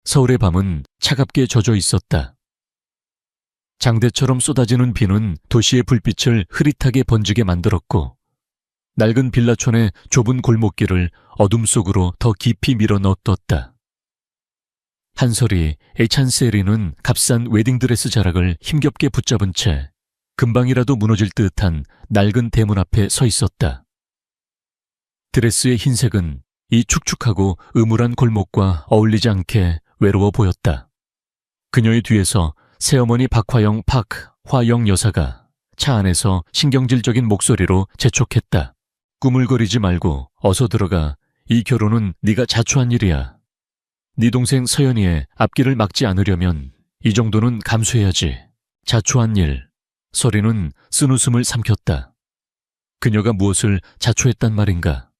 서울의 밤은 차갑게 젖어 있었다. 장대처럼 쏟아지는 비는 도시의 불빛을 흐릿하게 번지게 만들었고 낡은 빌라촌의 좁은 골목길을 어둠 속으로 더 깊이 밀어 넣었다. 한솔이 에찬세리는 값싼 웨딩드레스 자락을 힘겹게 붙잡은 채 금방이라도 무너질 듯한 낡은 대문 앞에 서 있었다. 드레스의 흰색은 이 축축하고 음울한 골목과 어울리지 않게 외로워 보였다. 그녀의 뒤에서 새어머니 박화영 화영 여사가 차 안에서 신경질적인 목소리로 재촉했다. 꾸물거리지 말고 어서 들어가. 이 결혼은 네가 자초한 일이야. 네 동생 서연이의 앞길을 막지 않으려면 이 정도는 감수해야지. 자초한 일. 서리는 쓴웃음을 삼켰다. 그녀가 무엇을 자초했단 말인가?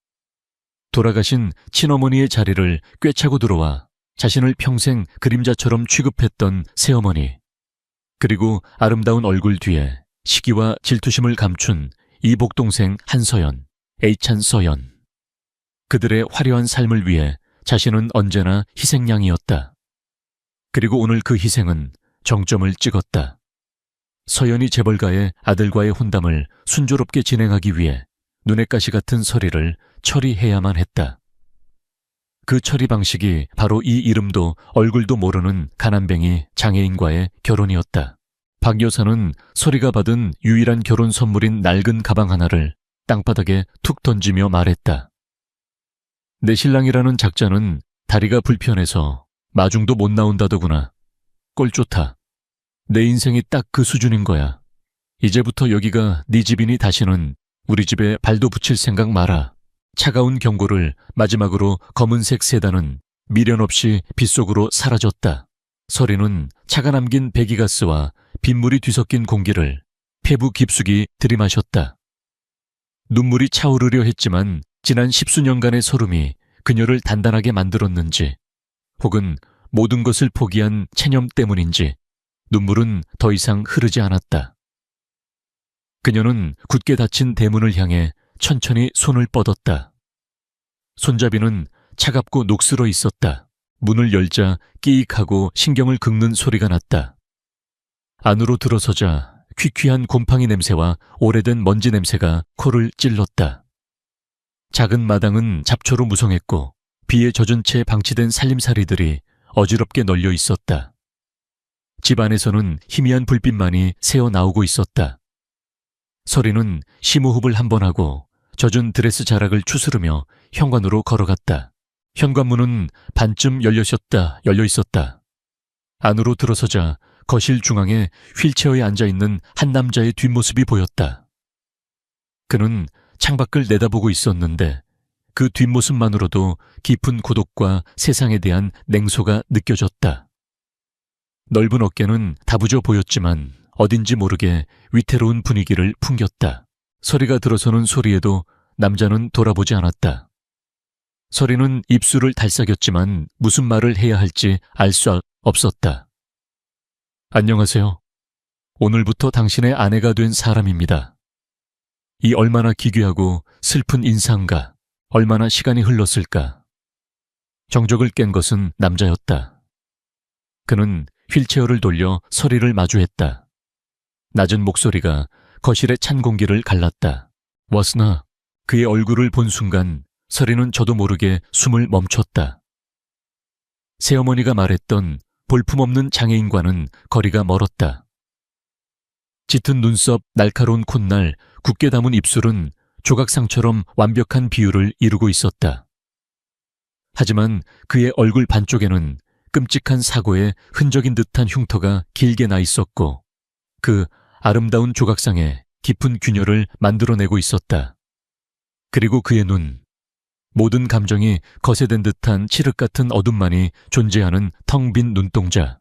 돌아가신 친어머니의 자리를 꿰차고 들어와 자신을 평생 그림자처럼 취급했던 새어머니. 그리고 아름다운 얼굴 뒤에 시기와 질투심을 감춘 이복동생 한서연, 에이찬서연. 그들의 화려한 삶을 위해 자신은 언제나 희생양이었다. 그리고 오늘 그 희생은 정점을 찍었다. 서연이 재벌가의 아들과의 혼담을 순조롭게 진행하기 위해 눈엣 가시 같은 서리를 처리해야만 했다. 그 처리 방식이 바로 이 이름도 얼굴도 모르는 가난뱅이 장애인과의 결혼이었다. 박 여사는 서리가 받은 유일한 결혼 선물인 낡은 가방 하나를 땅바닥에 툭 던지며 말했다. 내 신랑이라는 작자는 다리가 불편해서 마중도 못 나온다더구나. 꼴 좋다. 내 인생이 딱 그 수준인 거야. 이제부터 여기가 네 집이니 다시는 우리 집에 발도 붙일 생각 마라. 차가운 경고를 마지막으로 검은색 세단은 미련 없이 빗속으로 사라졌다. 서리는 차가 남긴 배기가스와 빗물이 뒤섞인 공기를 폐부 깊숙이 들이마셨다. 눈물이 차오르려 했지만 지난 10수년간의 서름이 그녀를 단단하게 만들었는지 혹은 모든 것을 포기한 체념 때문인지 눈물은 더 이상 흐르지 않았다. 그녀는 굳게 닫힌 대문을 향해 천천히 손을 뻗었다. 손잡이는 차갑고 녹슬어 있었다. 문을 열자 끼익하고 신경을 긁는 소리가 났다. 안으로 들어서자 퀴퀴한 곰팡이 냄새와 오래된 먼지 냄새가 코를 찔렀다. 작은 마당은 잡초로 무성했고 비에 젖은 채 방치된 살림살이들이 어지럽게 널려 있었다. 집 안에서는 희미한 불빛만이 새어 나오고 있었다. 서리는 심호흡을 한 번 하고 젖은 드레스 자락을 추스르며 현관으로 걸어갔다. 현관문은 반쯤 열려 있었다. 안으로 들어서자 거실 중앙에 휠체어에 앉아있는 한 남자의 뒷모습이 보였다. 그는 창밖을 내다보고 있었는데 그 뒷모습만으로도 깊은 고독과 세상에 대한 냉소가 느껴졌다. 넓은 어깨는 다부져 보였지만 어딘지 모르게 위태로운 분위기를 풍겼다. 서리가 들어서는 소리에도 남자는 돌아보지 않았다. 서리는 입술을 달싹였지만 무슨 말을 해야 할지 알 수 없었다. 안녕하세요. 오늘부터 당신의 아내가 된 사람입니다. 이 얼마나 기괴하고 슬픈 인사인가, 얼마나 시간이 흘렀을까. 정적을 깬 것은 남자였다. 그는 휠체어를 돌려 서리를 마주했다. 낮은 목소리가 거실의 찬 공기를 갈랐다. 워스나. 그의 얼굴을 본 순간 서리는 저도 모르게 숨을 멈췄다. 새어머니가 말했던 볼품없는 장애인과는 거리가 멀었다. 짙은 눈썹, 날카로운 콧날, 굳게 담은 입술은 조각상처럼 완벽한 비율을 이루고 있었다. 하지만 그의 얼굴 반쪽에는 끔찍한 사고의 흔적인 듯한 흉터가 길게 나 있었고 그 아름다운 조각상에 깊은 균열을 만들어내고 있었다. 그리고 그의 눈, 모든 감정이 거세된 듯한 칠흑 같은 어둠만이 존재하는 텅 빈 눈동자.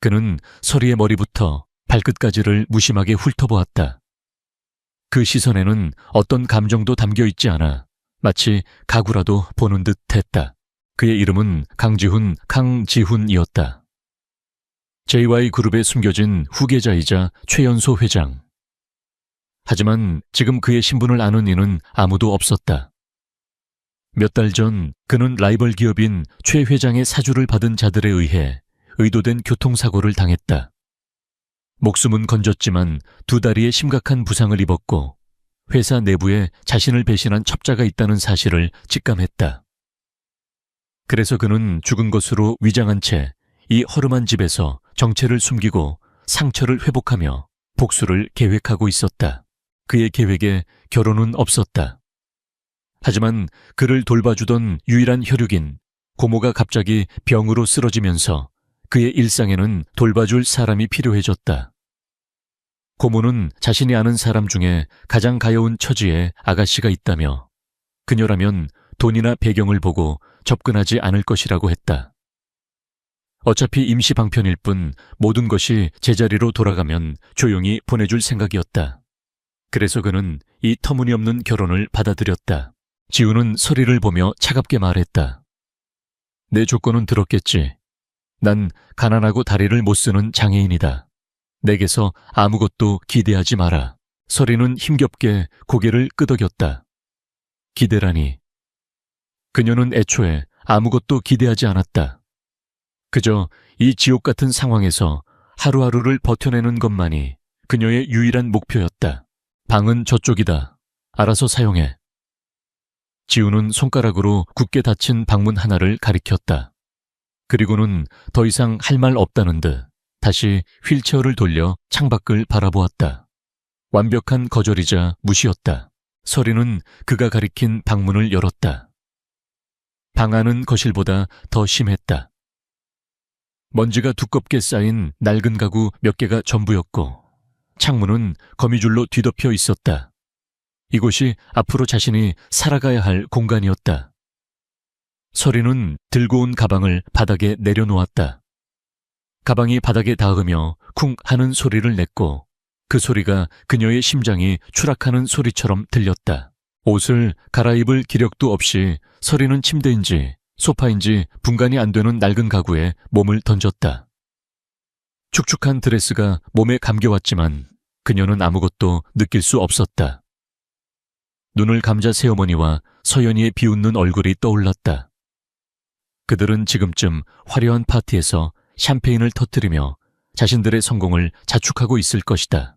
그는 서리의 머리부터 발끝까지를 무심하게 hure보았다. 그 시선에는 어떤 감정도 담겨 있지 않아 마치 가구라도 보는 듯 했다. 그의 이름은 강지훈이었다. JY그룹에 숨겨진 후계자이자 최연소 회장. 하지만 지금 그의 신분을 아는 이는 아무도 없었다. 몇 달 전 그는 라이벌 기업인 최 회장의 사주를 받은 자들에 의해 의도된 교통사고를 당했다. 목숨은 건졌지만 두 다리에 심각한 부상을 입었고 회사 내부에 자신을 배신한 첩자가 있다는 사실을 직감했다. 그래서 그는 죽은 것으로 위장한 채 이 허름한 집에서 정체를 숨기고 상처를 회복하며 복수를 계획하고 있었다. 그의 계획에 결혼은 없었다. 하지만 그를 돌봐주던 유일한 혈육인 고모가 갑자기 병으로 쓰러지면서 그의 일상에는 돌봐줄 사람이 필요해졌다. 고모는 자신이 아는 사람 중에 가장 가여운 처지의 아가씨가 있다며 그녀라면 돈이나 배경을 보고 접근하지 않을 것이라고 했다. 어차피 임시 방편일 뿐 모든 것이 제자리로 돌아가면 조용히 보내줄 생각이었다. 그래서 그는 이 터무니없는 결혼을 받아들였다. 지우는 서리를 보며 차갑게 말했다. 내 조건은 들었겠지. 난 가난하고 다리를 못 쓰는 장애인이다. 내게서 아무것도 기대하지 마라. 서리는 힘겹게 고개를 끄덕였다. 기대라니. 그녀는 애초에 아무것도 기대하지 않았다. 그저 이 지옥 같은 상황에서 하루하루를 버텨내는 것만이 그녀의 유일한 목표였다. 방은 저쪽이다. 알아서 사용해. 지우는 손가락으로 굳게 닫힌 방문 하나를 가리켰다. 그리고는 더 이상 할 말 없다는 듯 다시 휠체어를 돌려 창밖을 바라보았다. 완벽한 거절이자 무시였다. 서리는 그가 가리킨 방문을 열었다. 방 안은 거실보다 더 심했다. 먼지가 두껍게 쌓인 낡은 가구 몇 개가 전부였고 창문은 거미줄로 뒤덮여 있었다. 이곳이 앞으로 자신이 살아가야 할 공간이었다. 서리는 들고 온 가방을 바닥에 내려놓았다. 가방이 바닥에 닿으며 쿵 하는 소리를 냈고 그 소리가 그녀의 심장이 추락하는 소리처럼 들렸다. 옷을 갈아입을 기력도 없이 서리는 침대인지 소파인지 분간이 안 되는 낡은 가구에 몸을 던졌다. 축축한 드레스가 몸에 감겨왔지만 그녀는 아무것도 느낄 수 없었다. 눈을 감자 새어머니와 서연이의 비웃는 얼굴이 떠올랐다. 그들은 지금쯤 화려한 파티에서 샴페인을 터뜨리며 자신들의 성공을 자축하고 있을 것이다.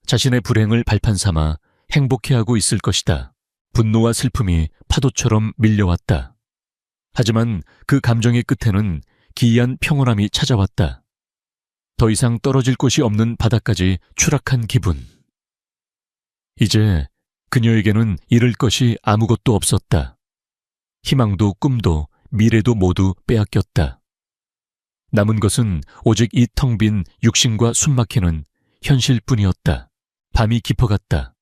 자신의 불행을 발판 삼아 행복해하고 있을 것이다. 분노와 슬픔이 파도처럼 밀려왔다. 하지만 그 감정의 끝에는 기이한 평온함이 찾아왔다. 더 이상 떨어질 곳이 없는 바닥까지 추락한 기분. 이제 그녀에게는 잃을 것이 아무것도 없었다. 희망도 꿈도 미래도 모두 빼앗겼다. 남은 것은 오직 이 텅 빈 육신과 숨막히는 현실뿐이었다. 밤이 깊어갔다.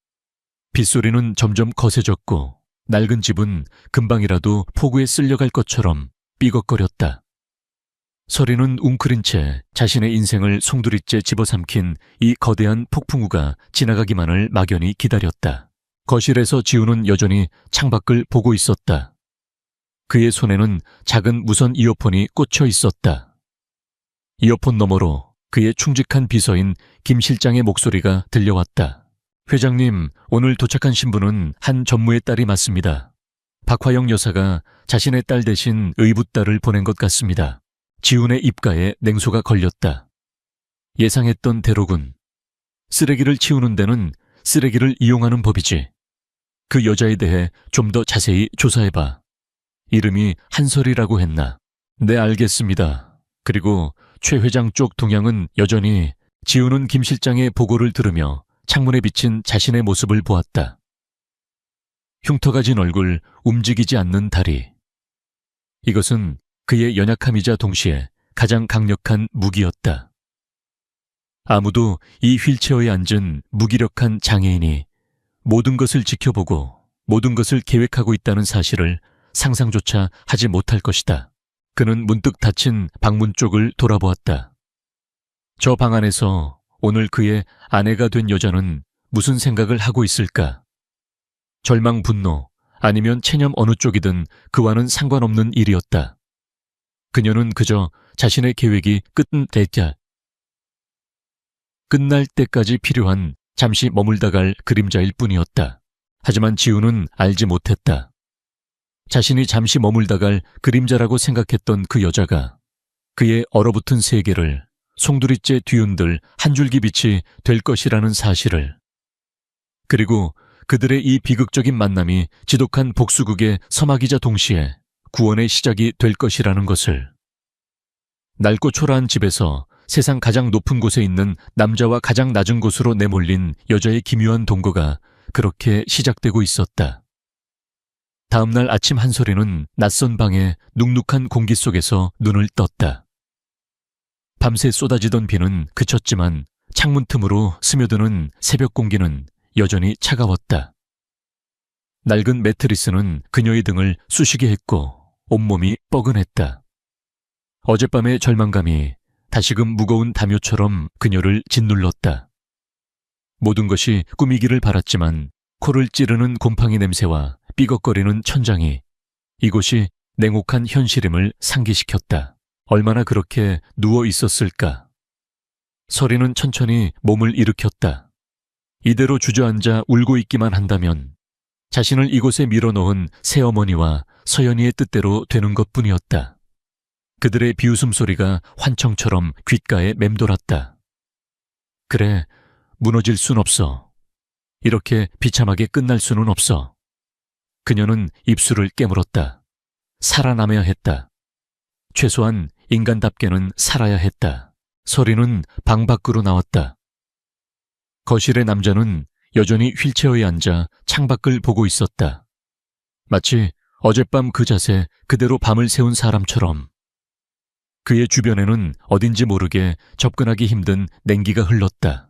빗소리는 점점 거세졌고 낡은 집은 금방이라도 폭우에 쓸려갈 것처럼 삐걱거렸다. 서리는 웅크린 채 자신의 인생을 송두리째 집어삼킨 이 거대한 폭풍우가 지나가기만을 막연히 기다렸다. 거실에서 지우는 여전히 창밖을 보고 있었다. 그의 손에는 작은 무선 이어폰이 꽂혀 있었다. 이어폰 너머로 그의 충직한 비서인 김 실장의 목소리가 들려왔다. 회장님, 오늘 도착한 신부는 한 전무의 딸이 맞습니다. 박화영 여사가 자신의 딸 대신 의붓딸을 보낸 것 같습니다. 지훈의 입가에 냉소가 걸렸다. 예상했던 대로군. 쓰레기를 치우는 데는 쓰레기를 이용하는 법이지. 그 여자에 대해 좀 더 자세히 조사해봐. 이름이 한설이라고 했나? 네, 알겠습니다. 그리고 최 회장 쪽 동향은 여전히. 지훈은 김 실장의 보고를 들으며 창문에 비친 자신의 모습을 보았다. 흉터가 진 얼굴, 움직이지 않는 다리. 이것은 그의 연약함이자 동시에 가장 강력한 무기였다. 아무도 이 휠체어에 앉은 무기력한 장애인이 모든 것을 지켜보고 모든 것을 계획하고 있다는 사실을 상상조차 하지 못할 것이다. 그는 문득 닫힌 방문 쪽을 돌아보았다. 저 방 안에서 오늘 그의 아내가 된 여자는 무슨 생각을 하고 있을까? 절망, 분노, 아니면 체념 어느 쪽이든 그와는 상관없는 일이었다. 그녀는 그저 자신의 계획이 끝날 때까지 필요한 잠시 머물다 갈 그림자일 뿐이었다. 하지만 지우는 알지 못했다. 자신이 잠시 머물다갈 그림자라고 생각했던 그 여자가 그의 얼어붙은 세계를 송두리째 뒤흔들 한 줄기 빛이 될 것이라는 사실을, 그리고 그들의 이 비극적인 만남이 지독한 복수극의 서막이자 동시에 구원의 시작이 될 것이라는 것을. 낡고 초라한 집에서 세상 가장 높은 곳에 있는 남자와 가장 낮은 곳으로 내몰린 여자의 기묘한 동거가 그렇게 시작되고 있었다. 다음 날 아침 한솔이는 낯선 방의 눅눅한 공기 속에서 눈을 떴다. 밤새 쏟아지던 비는 그쳤지만 창문 틈으로 스며드는 새벽 공기는 여전히 차가웠다. 낡은 매트리스는 그녀의 등을 쑤시게 했고 온몸이 뻐근했다. 어젯밤의 절망감이 다시금 무거운 담요처럼 그녀를 짓눌렀다. 모든 것이 꿈이기를 바랐지만 코를 찌르는 곰팡이 냄새와 삐걱거리는 천장이 이곳이 냉혹한 현실임을 상기시켰다. 얼마나 그렇게 누워 있었을까? 서리는 천천히 몸을 일으켰다. 이대로 주저앉아 울고 있기만 한다면 자신을 이곳에 밀어넣은 새어머니와 서연이의 뜻대로 되는 것뿐이었다. 그들의 비웃음 소리가 환청처럼 귓가에 맴돌았다. 그래, 무너질 순 없어. 이렇게 비참하게 끝날 수는 없어. 그녀는 입술을 깨물었다. 살아남아야 했다. 최소한 인간답게는 살아야 했다. 서리는 방 밖으로 나왔다. 거실의 남자는 여전히 휠체어에 앉아 창밖을 보고 있었다. 마치 어젯밤 그 자세 그대로 밤을 새운 사람처럼. 그의 주변에는 어딘지 모르게 접근하기 힘든 냉기가 흘렀다.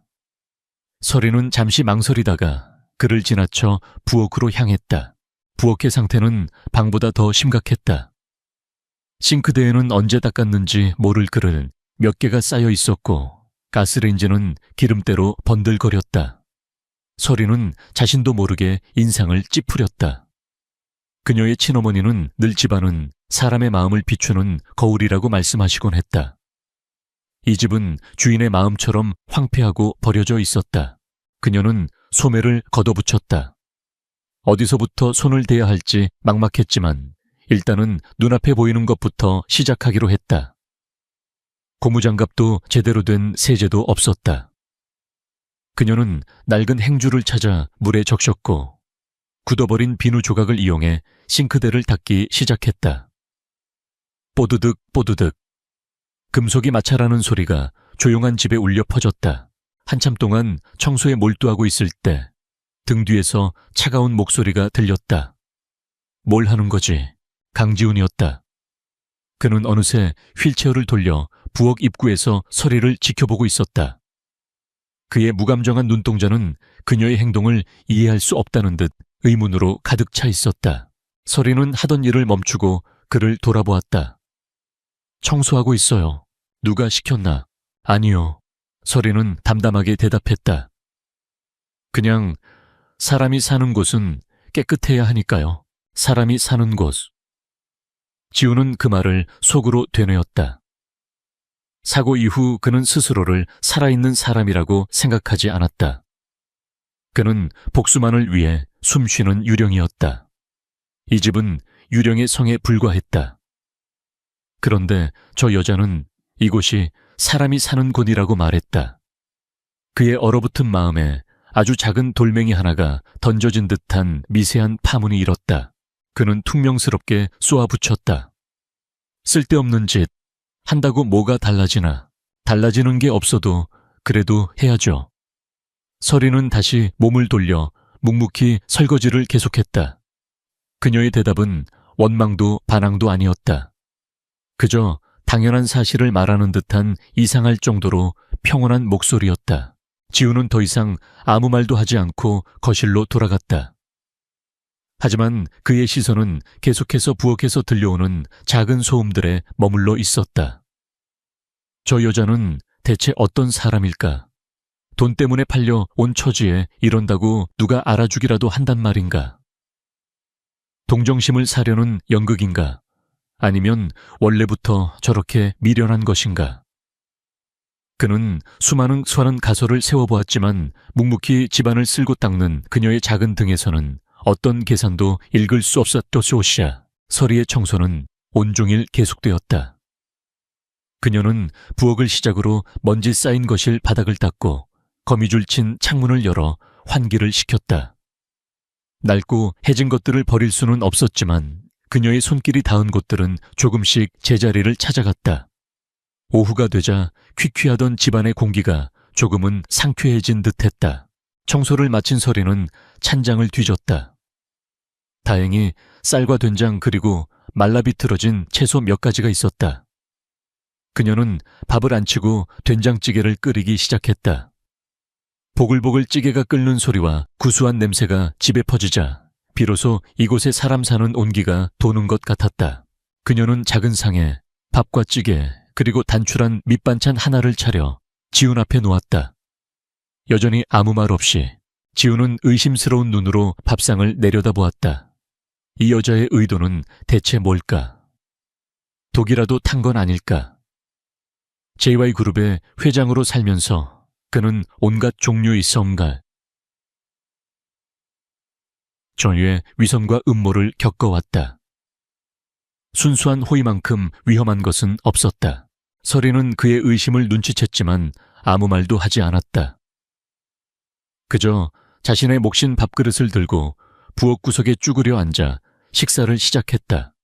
서리는 잠시 망설이다가 그를 지나쳐 부엌으로 향했다. 부엌의 상태는 방보다 더 심각했다. 싱크대에는 언제 닦았는지 모를 그릇 몇 개가 쌓여 있었고 가스레인지는 기름때로 번들거렸다. 서리는 자신도 모르게 인상을 찌푸렸다. 그녀의 친어머니는 늘 집안은 사람의 마음을 비추는 거울이라고 말씀하시곤 했다. 이 집은 주인의 마음처럼 황폐하고 버려져 있었다. 그녀는 소매를 걷어붙였다. 어디서부터 손을 대야 할지 막막했지만 일단은 눈앞에 보이는 것부터 시작하기로 했다. 고무장갑도 제대로 된 세제도 없었다. 그녀는 낡은 행주를 찾아 물에 적셨고 굳어버린 비누 조각을 이용해 싱크대를 닦기 시작했다. 뽀드득 뽀드득. 금속이 마찰하는 소리가 조용한 집에 울려 퍼졌다. 한참 동안 청소에 몰두하고 있을 때 등 뒤에서 차가운 목소리가 들렸다. 뭘 하는 거지? 강지훈이었다. 그는 어느새 휠체어를 돌려 부엌 입구에서 서리를 지켜보고 있었다. 그의 무감정한 눈동자는 그녀의 행동을 이해할 수 없다는 듯 의문으로 가득 차 있었다. 서리는 하던 일을 멈추고 그를 돌아보았다. 청소하고 있어요. 누가 시켰나? 아니요. 서리는 담담하게 대답했다. 그냥 사람이 사는 곳은 깨끗해야 하니까요. 사람이 사는 곳. 지우는 그 말을 속으로 되뇌었다. 사고 이후 그는 스스로를 살아있는 사람이라고 생각하지 않았다. 그는 복수만을 위해 숨쉬는 유령이었다. 이 집은 유령의 성에 불과했다. 그런데 저 여자는 이곳이 사람이 사는 곳이라고 말했다. 그의 얼어붙은 마음에 아주 작은 돌멩이 하나가 던져진 듯한 미세한 파문이 일었다. 그는 퉁명스럽게 쏘아붙였다. 쓸데없는 짓, 한다고 뭐가 달라지나. 달라지는 게 없어도 그래도 해야죠. 서리는 다시 몸을 돌려 묵묵히 설거지를 계속했다. 그녀의 대답은 원망도 반항도 아니었다. 그저 당연한 사실을 말하는 듯한 이상할 정도로 평온한 목소리였다. 지우는 더 이상 아무 말도 하지 않고 거실로 돌아갔다. 하지만 그의 시선은 계속해서 부엌에서 들려오는 작은 소음들에 머물러 있었다. 저 여자는 대체 어떤 사람일까? 돈 때문에 팔려 온 처지에 이런다고 누가 알아주기라도 한단 말인가? 동정심을 사려는 연극인가? 아니면 원래부터 저렇게 미련한 것인가? 그는 수많은 가설을 세워보았지만 묵묵히 집안을 쓸고 닦는 그녀의 작은 등에서는 어떤 계산도 읽을 수 없었던 것이야. 서리의 청소는 온종일 계속되었다. 그녀는 부엌을 시작으로 먼지 쌓인 거실 바닥을 닦고 거미줄 친 창문을 열어 환기를 시켰다. 낡고 해진 것들을 버릴 수는 없었지만 그녀의 손길이 닿은 곳들은 조금씩 제자리를 찾아갔다. 오후가 되자 퀴퀴하던 집안의 공기가 조금은 상쾌해진 듯했다. 청소를 마친 서리는 찬장을 뒤졌다. 다행히 쌀과 된장 그리고 말라비틀어진 채소 몇 가지가 있었다. 그녀는 밥을 안 치고 된장찌개를 끓이기 시작했다. 보글보글 찌개가 끓는 소리와 구수한 냄새가 집에 퍼지자 비로소 이곳에 사람 사는 온기가 도는 것 같았다. 그녀는 작은 상에 밥과 찌개 그리고 단출한 밑반찬 하나를 차려 지훈 앞에 놓았다. 여전히 아무 말 없이 지훈은 의심스러운 눈으로 밥상을 내려다보았다. 이 여자의 의도는 대체 뭘까? 독이라도 탄 건 아닐까? JY그룹의 회장으로 살면서 그는 온갖 종류의 썸갈, 전유의 위선과 음모를 겪어왔다. 순수한 호의만큼 위험한 것은 없었다. 서리는 그의 의심을 눈치챘지만 아무 말도 하지 않았다. 그저 자신의 몫인 밥그릇을 들고 부엌 구석에 쭈그려 앉아 식사를 시작했다.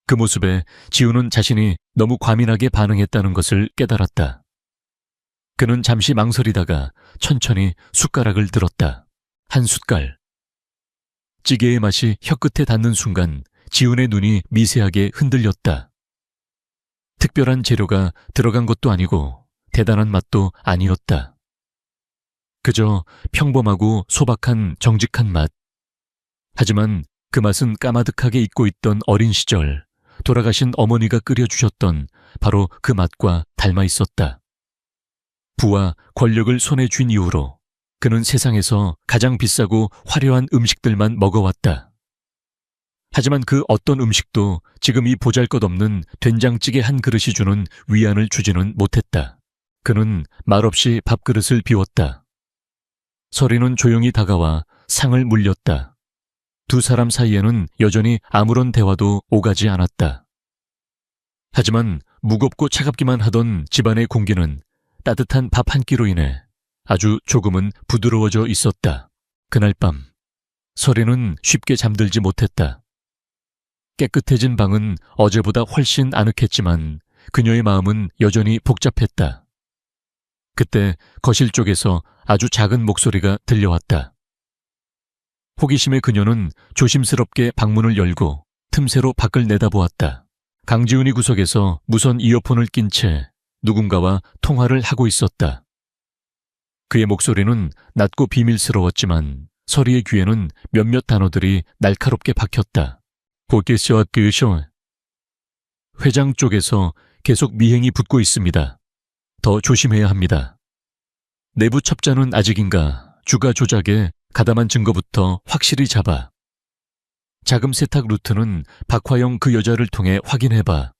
그 모습에 지우는 자신이 너무 과민하게 반응했다는 것을 깨달았다. 그는 잠시 망설이다가 천천히 숟가락을 들었다. 한 숟갈. 찌개의 맛이 혀끝에 닿는 순간 지훈의 눈이 미세하게 흔들렸다. 특별한 재료가 들어간 것도 아니고 대단한 맛도 아니었다. 그저 평범하고 소박한 정직한 맛. 하지만 그 맛은 까마득하게 잊고 있던 어린 시절 돌아가신 어머니가 끓여주셨던 바로 그 맛과 닮아 있었다. 부와 권력을 손에 쥔 이후로 그는 세상에서 가장 비싸고 화려한 음식들만 먹어왔다. 하지만 그 어떤 음식도 지금 이 보잘것없는 된장찌개 한 그릇이 주는 위안을 주지는 못했다. 그는 말없이 밥그릇을 비웠다. 서리는 조용히 다가와 상을 물렸다. 두 사람 사이에는 여전히 아무런 대화도 오가지 않았다. 하지만 무겁고 차갑기만 하던 집안의 공기는 따뜻한 밥 한 끼로 인해 아주 조금은 부드러워져 있었다. 그날 밤 서리는 쉽게 잠들지 못했다. 깨끗해진 방은 어제보다 훨씬 아늑했지만 그녀의 마음은 여전히 복잡했다. 그때 거실 쪽에서 아주 작은 목소리가 들려왔다. 호기심에 그녀는 조심스럽게 방문을 열고 틈새로 밖을 내다보았다. 강지훈이 구석에서 무선 이어폰을 낀 채 누군가와 통화를 하고 있었다. 그의 목소리는 낮고 비밀스러웠지만 서리의 귀에는 몇몇 단어들이 날카롭게 박혔다. 고개쇼 그쇼. 회장 쪽에서 계속 미행이 붙고 있습니다. 더 조심해야 합니다. 내부 첩자는 아직인가 주가 조작에 가담한 증거부터 확실히 잡아. 자금 세탁 루트는 박화영 그 여자를 통해 확인해봐.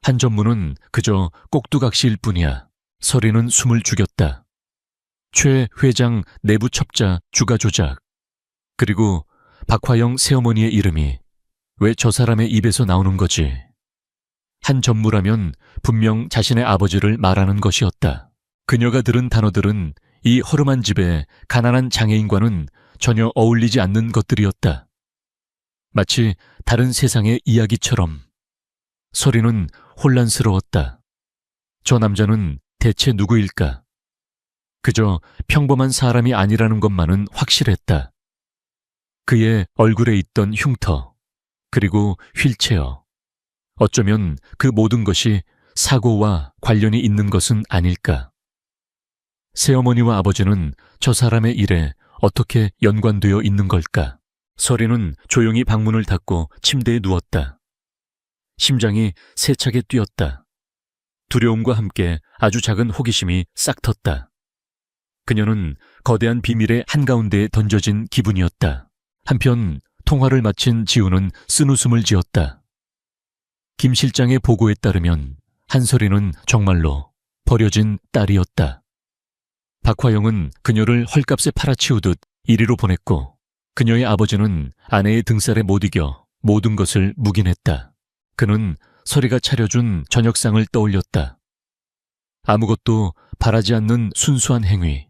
한 전문은 그저 꼭두각시일 뿐이야. 서리는 숨을 죽였다. 최 회장 내부 첩자 주가 조작. 그리고 박화영 새어머니의 이름이 왜 저 사람의 입에서 나오는 거지? 한 전무라면 분명 자신의 아버지를 말하는 것이었다. 그녀가 들은 단어들은 이 허름한 집의 가난한 장애인과는 전혀 어울리지 않는 것들이었다. 마치 다른 세상의 이야기처럼. 서리는 혼란스러웠다. 저 남자는 대체 누구일까? 그저 평범한 사람이 아니라는 것만은 확실했다. 그의 얼굴에 있던 흉터, 그리고 휠체어. 어쩌면 그 모든 것이 사고와 관련이 있는 것은 아닐까. 새어머니와 아버지는 저 사람의 일에 어떻게 연관되어 있는 걸까? 서리는 조용히 방문을 닫고 침대에 누웠다. 심장이 세차게 뛰었다. 두려움과 함께 아주 작은 호기심이 싹 텄다. 그녀는 거대한 비밀의 한가운데에 던져진 기분이었다. 한편 통화를 마친 지우는 쓴웃음을 지었다. 김 실장의 보고에 따르면 한설이는 정말로 버려진 딸이었다. 박화영은 그녀를 헐값에 팔아치우듯 이리로 보냈고 그녀의 아버지는 아내의 등살에 못 이겨 모든 것을 묵인했다. 그는 서리가 차려준 저녁상을 떠올렸다. 아무것도 바라지 않는 순수한 행위.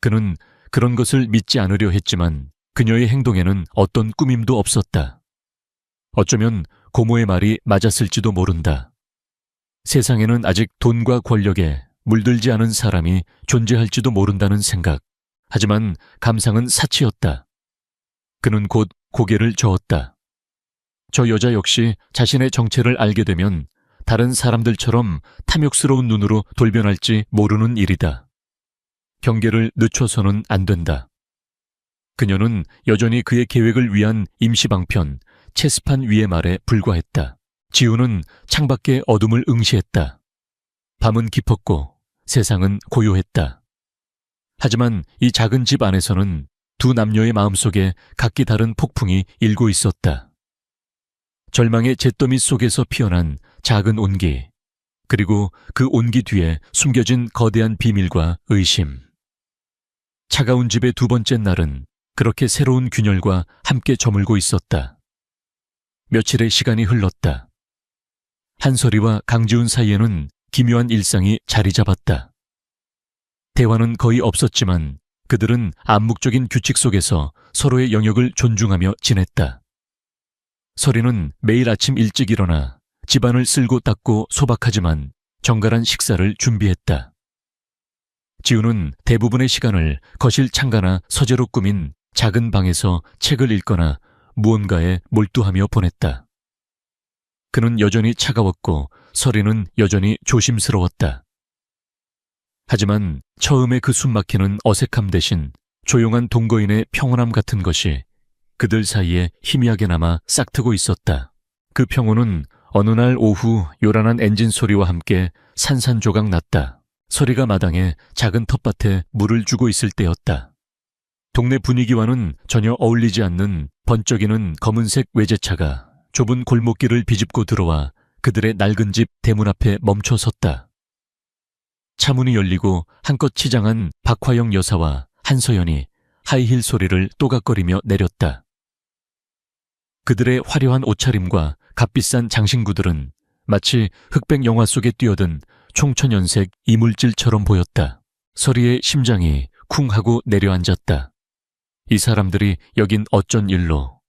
그는 그런 것을 믿지 않으려 했지만 그녀의 행동에는 어떤 꾸밈도 없었다. 어쩌면 고모의 말이 맞았을지도 모른다. 세상에는 아직 돈과 권력에 물들지 않은 사람이 존재할지도 모른다는 생각. 하지만 감상은 사치였다. 그는 곧 고개를 저었다. 저 여자 역시 자신의 정체를 알게 되면 다른 사람들처럼 탐욕스러운 눈으로 돌변할지 모르는 일이다. 경계를 늦춰서는 안 된다. 그녀는 여전히 그의 계획을 위한 임시방편, 체스판 위의 말에 불과했다. 지우는 창밖의 어둠을 응시했다. 밤은 깊었고 세상은 고요했다. 하지만 이 작은 집 안에서는 두 남녀의 마음속에 각기 다른 폭풍이 일고 있었다. 절망의 잿더미 속에서 피어난 작은 온기, 그리고 그 온기 뒤에 숨겨진 거대한 비밀과 의심. 차가운 집의 두 번째 날은 그렇게 새로운 균열과 함께 저물고 있었다. 며칠의 시간이 흘렀다. 한설이와 강지훈 사이에는 기묘한 일상이 자리 잡았다. 대화는 거의 없었지만 그들은 암묵적인 규칙 속에서 서로의 영역을 존중하며 지냈다. 설이는 매일 아침 일찍 일어나 집안을 쓸고 닦고 소박하지만 정갈한 식사를 준비했다. 지우는 대부분의 시간을 거실 창가나 서재로 꾸민 작은 방에서 책을 읽거나 무언가에 몰두하며 보냈다. 그는 여전히 차가웠고 설이는 여전히 조심스러웠다. 하지만 처음에 그 숨막히는 어색함 대신 조용한 동거인의 평온함 같은 것이 그들 사이에 희미하게 남아 싹트고 있었다. 그 평온은 어느 날 오후 요란한 엔진 소리와 함께 산산조각 났다. 설이가 마당에 작은 텃밭에 물을 주고 있을 때였다. 동네 분위기와는 전혀 어울리지 않는 번쩍이는 검은색 외제차가 좁은 골목길을 비집고 들어와 그들의 낡은 집 대문 앞에 멈춰 섰다. 차문이 열리고 한껏 치장한 박화영 여사와 한서연이 하이힐 소리를 또각거리며 내렸다. 그들의 화려한 옷차림과 값비싼 장신구들은 마치 흑백 영화 속에 뛰어든 총천연색 이물질처럼 보였다. 설이의 심장이 쿵 하고 내려앉았다. 이 사람들이 여긴 어쩐 일로?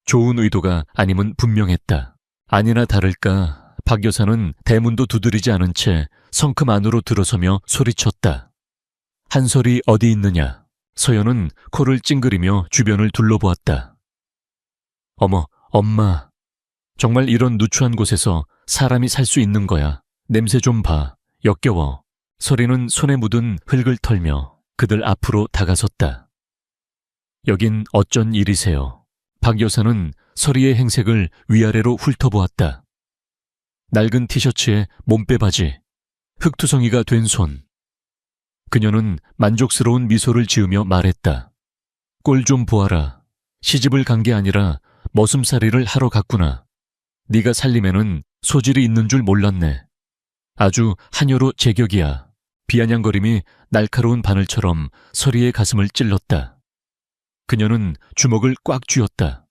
좋은 의도가 아님은 분명했다. 아니나 다를까 박 여사는 대문도 두드리지 않은 채 성큼 안으로 들어서며 소리쳤다. 한설이 어디 있느냐? 서연은 코를 찡그리며 주변을 둘러보았다. 어머, 엄마. 정말 이런 누추한 곳에서 사람이 살 수 있는 거야. 냄새 좀 봐. 역겨워. 설이는 손에 묻은 흙을 털며 그들 앞으로 다가섰다. 여긴 어쩐 일이세요? 박 여사는 설이의 행색을 위아래로 훑어보았다. 낡은 티셔츠에 몸빼 바지, 흙투성이가 된 손. 그녀는 만족스러운 미소를 지으며 말했다. 꼴 좀 보아라. 시집을 간 게 아니라 머슴살이를 하러 갔구나. 네가 살림에는 소질이 있는 줄 몰랐네. 아주 한여로 제격이야. 비아냥거림이 날카로운 바늘처럼 설이의 가슴을 찔렀다. 그녀는 주먹을 꽉 쥐었다.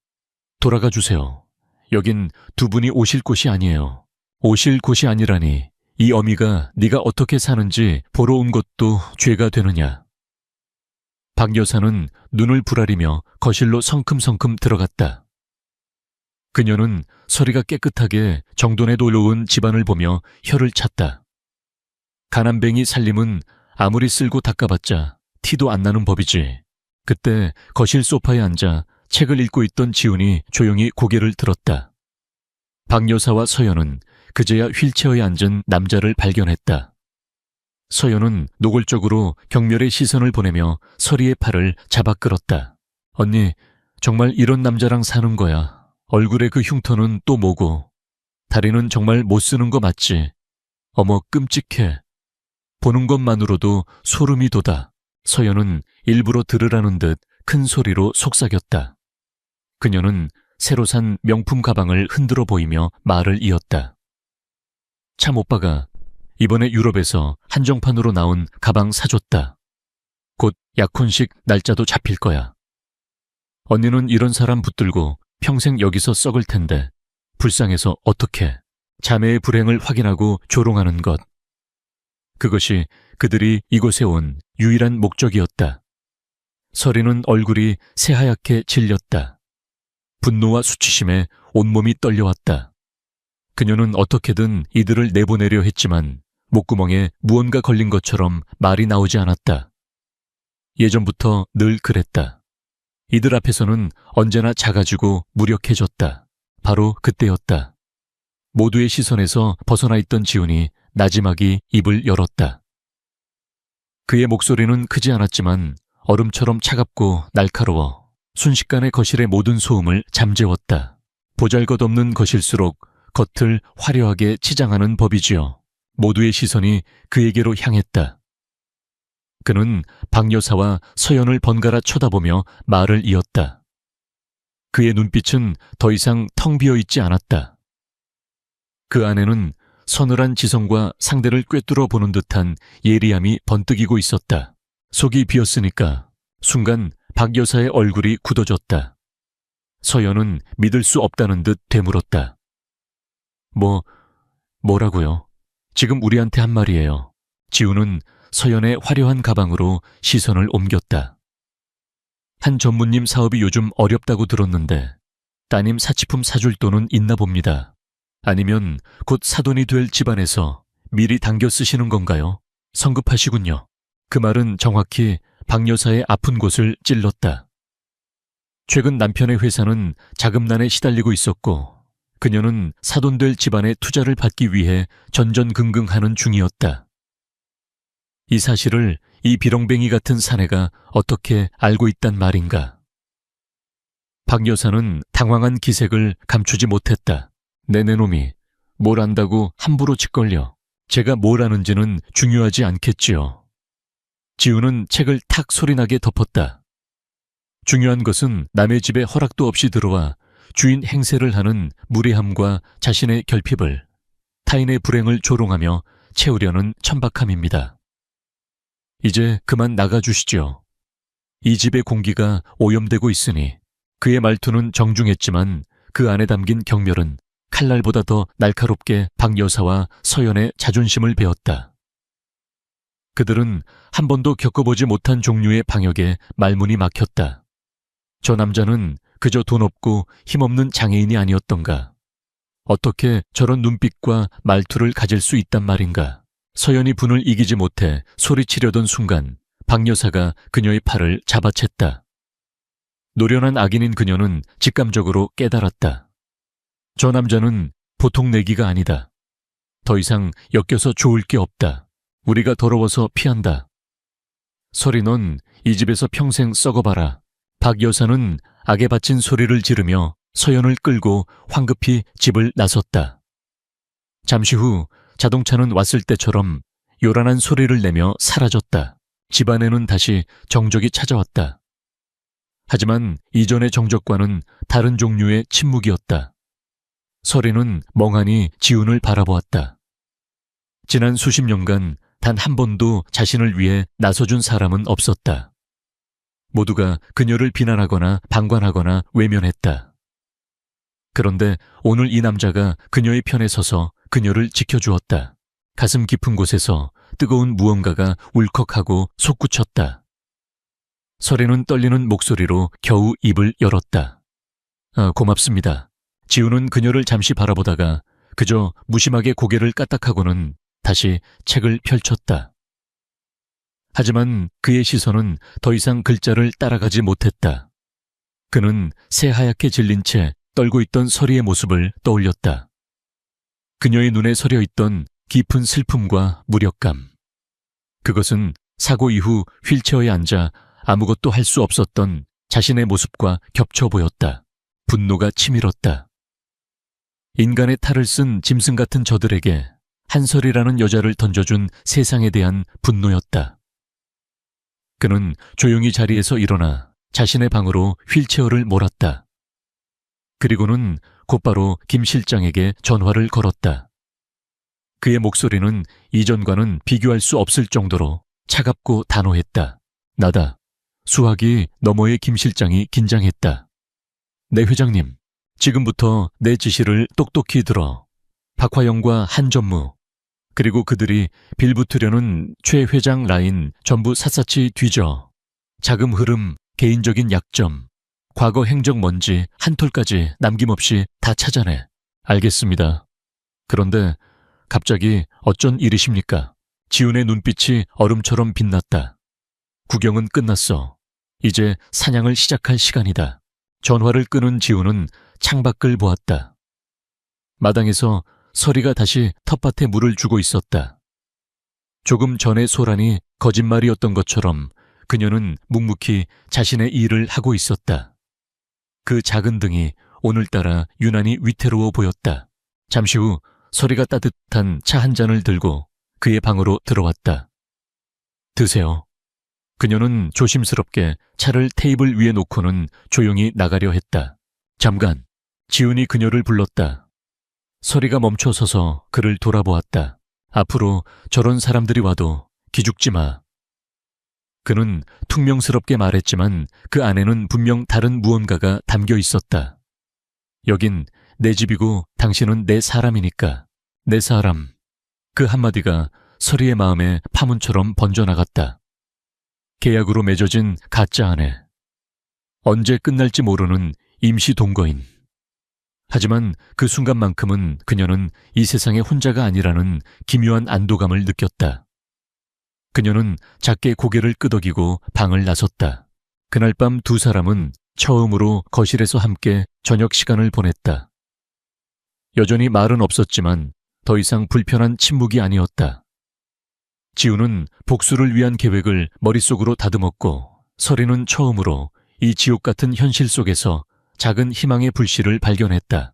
돌아가 주세요. 여긴 두 분이 오실 곳이 아니에요. 오실 곳이 아니라니 이 어미가 네가 어떻게 사는지 보러 온 것도 죄가 되느냐. 박 여사는 눈을 부라리며 거실로 성큼성큼 들어갔다. 그녀는 설이가 깨끗하게 정돈해 놓은 집안을 보며 혀를 찼다. 가난뱅이 살림은 아무리 쓸고 닦아봤자 티도 안 나는 법이지. 그때 거실 소파에 앉아 책을 읽고 있던 지훈이 조용히 고개를 들었다. 박 여사와 서연은 그제야 휠체어에 앉은 남자를 발견했다. 서연은 노골적으로 경멸의 시선을 보내며 설이의 팔을 잡아 끌었다. 언니, 정말 이런 남자랑 사는 거야. 얼굴에 그 흉터는 또 뭐고. 다리는 정말 못 쓰는 거 맞지? 어머, 끔찍해. 보는 것만으로도 소름이 돋아. 서연은 일부러 들으라는 듯 큰 소리로 속삭였다. 그녀는 새로 산 명품 가방을 흔들어 보이며 말을 이었다. 참 오빠가 이번에 유럽에서 한정판으로 나온 가방 사줬다. 곧 약혼식 날짜도 잡힐 거야. 언니는 이런 사람 붙들고 평생 여기서 썩을 텐데 불쌍해서 어떻게 자매의 불행을 확인하고 조롱하는 것. 그것이 그들이 이곳에 온 유일한 목적이었다. 서리는 얼굴이 새하얗게 질렸다. 분노와 수치심에 온몸이 떨려왔다. 그녀는 어떻게든 이들을 내보내려 했지만 목구멍에 무언가 걸린 것처럼 말이 나오지 않았다. 예전부터 늘 그랬다. 이들 앞에서는 언제나 작아지고 무력해졌다. 바로 그때였다. 모두의 시선에서 벗어나 있던 지훈이 나지막이 입을 열었다. 그의 목소리는 크지 않았지만 얼음처럼 차갑고 날카로워 순식간에 거실의 모든 소음을 잠재웠다. 보잘것없는 것일수록 겉을 화려하게 치장하는 법이지요. 모두의 시선이 그에게로 향했다. 그는 박 여사와 서연을 번갈아 쳐다보며 말을 이었다. 그의 눈빛은 더 이상 텅 비어 있지 않았다. 그 안에는 서늘한 지성과 상대를 꿰뚫어 보는 듯한 예리함이 번뜩이고 있었다. 속이 비었으니까 순간 박 여사의 얼굴이 굳어졌다. 서연은 믿을 수 없다는 듯 되물었다. 뭐라고요? 지금 우리한테 한 말이에요. 지우는 서연의 화려한 가방으로 시선을 옮겼다. 한 전무님 사업이 요즘 어렵다고 들었는데 따님 사치품 사줄 돈은 있나 봅니다. 아니면 곧 사돈이 될 집안에서 미리 당겨 쓰시는 건가요? 성급하시군요. 그 말은 정확히 박 여사의 아픈 곳을 찔렀다. 최근 남편의 회사는 자금난에 시달리고 있었고 그녀는 사돈 될 집안의 투자를 받기 위해 전전긍긍하는 중이었다. 이 사실을 이 비렁뱅이 같은 사내가 어떻게 알고 있단 말인가. 박 여사는 당황한 기색을 감추지 못했다. 내놈이 뭘 안다고 함부로 짓걸려. 제가 뭘 아는지는 중요하지 않겠지요. 지우는 책을 탁 소리나게 덮었다. 중요한 것은 남의 집에 허락도 없이 들어와 주인 행세를 하는 무례함과 자신의 결핍을, 타인의 불행을 조롱하며 채우려는 천박함입니다. 이제 그만 나가주시죠. 이 집의 공기가 오염되고 있으니. 그의 말투는 정중했지만 그 안에 담긴 경멸은 칼날보다 더 날카롭게 박 여사와 서연의 자존심을 베었다. 그들은 한 번도 겪어보지 못한 종류의 방역에 말문이 막혔다. 저 남자는 그저 돈 없고 힘없는 장애인이 아니었던가. 어떻게 저런 눈빛과 말투를 가질 수 있단 말인가. 서연이 분을 이기지 못해 소리치려던 순간 박 여사가 그녀의 팔을 잡아챘다. 노련한 악인인 그녀는 직감적으로 깨달았다. 저 남자는 보통 내기가 아니다. 더 이상 엮여서 좋을 게 없다. 우리가 더러워서 피한다. 서리 넌 이 집에서 평생 썩어봐라. 박 여사는 악에 바친 소리를 지르며 서연을 끌고 황급히 집을 나섰다. 잠시 후 자동차는 왔을 때처럼 요란한 소리를 내며 사라졌다. 집안에는 다시 정적이 찾아왔다. 하지만 이전의 정적과는 다른 종류의 침묵이었다. 서리는 멍하니 지훈을 바라보았다. 지난 수십 년간 단 한 번도 자신을 위해 나서준 사람은 없었다. 모두가 그녀를 비난하거나 방관하거나 외면했다. 그런데 오늘 이 남자가 그녀의 편에 서서 그녀를 지켜주었다. 가슴 깊은 곳에서 뜨거운 무언가가 울컥하고 솟구쳤다. 서리는 떨리는 목소리로 겨우 입을 열었다. 고맙습니다. 지우는 그녀를 잠시 바라보다가 그저 무심하게 고개를 까딱하고는 다시 책을 펼쳤다. 하지만 그의 시선은 더 이상 글자를 따라가지 못했다. 그는 새하얗게 질린 채 떨고 있던 서리의 모습을 떠올렸다. 그녀의 눈에 서려 있던 깊은 슬픔과 무력감. 그것은 사고 이후 휠체어에 앉아 아무것도 할 수 없었던 자신의 모습과 겹쳐 보였다. 분노가 치밀었다. 인간의 탈을 쓴 짐승 같은 저들에게 한설이라는 여자를 던져준 세상에 대한 분노였다. 그는 조용히 자리에서 일어나 자신의 방으로 휠체어를 몰았다. 그리고는 곧바로 김 실장에게 전화를 걸었다. 그의 목소리는 이전과는 비교할 수 없을 정도로 차갑고 단호했다. 나다. 수화기 너머의 김 실장이 긴장했다. 네, 회장님. 지금부터 내 지시를 똑똑히 들어. 박화영과 한전무, 그리고 그들이 빌붙으려는 최 회장 라인 전부 샅샅이 뒤져. 자금 흐름, 개인적인 약점, 과거 행적 먼지 한 톨까지 남김없이 다 찾아내. 알겠습니다. 그런데 갑자기 어쩐 일이십니까? 지훈의 눈빛이 얼음처럼 빛났다. 구경은 끝났어. 이제 사냥을 시작할 시간이다. 전화를 끊은 지훈은 창밖을 보았다. 마당에서 서리가 다시 텃밭에 물을 주고 있었다. 조금 전에 소란이 거짓말이었던 것처럼 그녀는 묵묵히 자신의 일을 하고 있었다. 그 작은 등이 오늘따라 유난히 위태로워 보였다. 잠시 후 서리가 따뜻한 차 한 잔을 들고 그의 방으로 들어왔다. 드세요. 그녀는 조심스럽게 차를 테이블 위에 놓고는 조용히 나가려 했다. 잠깐, 지훈이 그녀를 불렀다. 서리가 멈춰서서 그를 돌아보았다. 앞으로 저런 사람들이 와도 기죽지 마. 그는 퉁명스럽게 말했지만 그 안에는 분명 다른 무언가가 담겨 있었다. 여긴 내 집이고 당신은 내 사람이니까. 내 사람. 그 한마디가 서리의 마음에 파문처럼 번져나갔다. 계약으로 맺어진 가짜 아내. 언제 끝날지 모르는 임시 동거인. 하지만 그 순간만큼은 그녀는 이 세상에 혼자가 아니라는 기묘한 안도감을 느꼈다. 그녀는 작게 고개를 끄덕이고 방을 나섰다. 그날 밤 두 사람은 처음으로 거실에서 함께 저녁 시간을 보냈다. 여전히 말은 없었지만 더 이상 불편한 침묵이 아니었다. 지우는 복수를 위한 계획을 머릿속으로 다듬었고 서리는 처음으로 이 지옥 같은 현실 속에서 작은 희망의 불씨를 발견했다.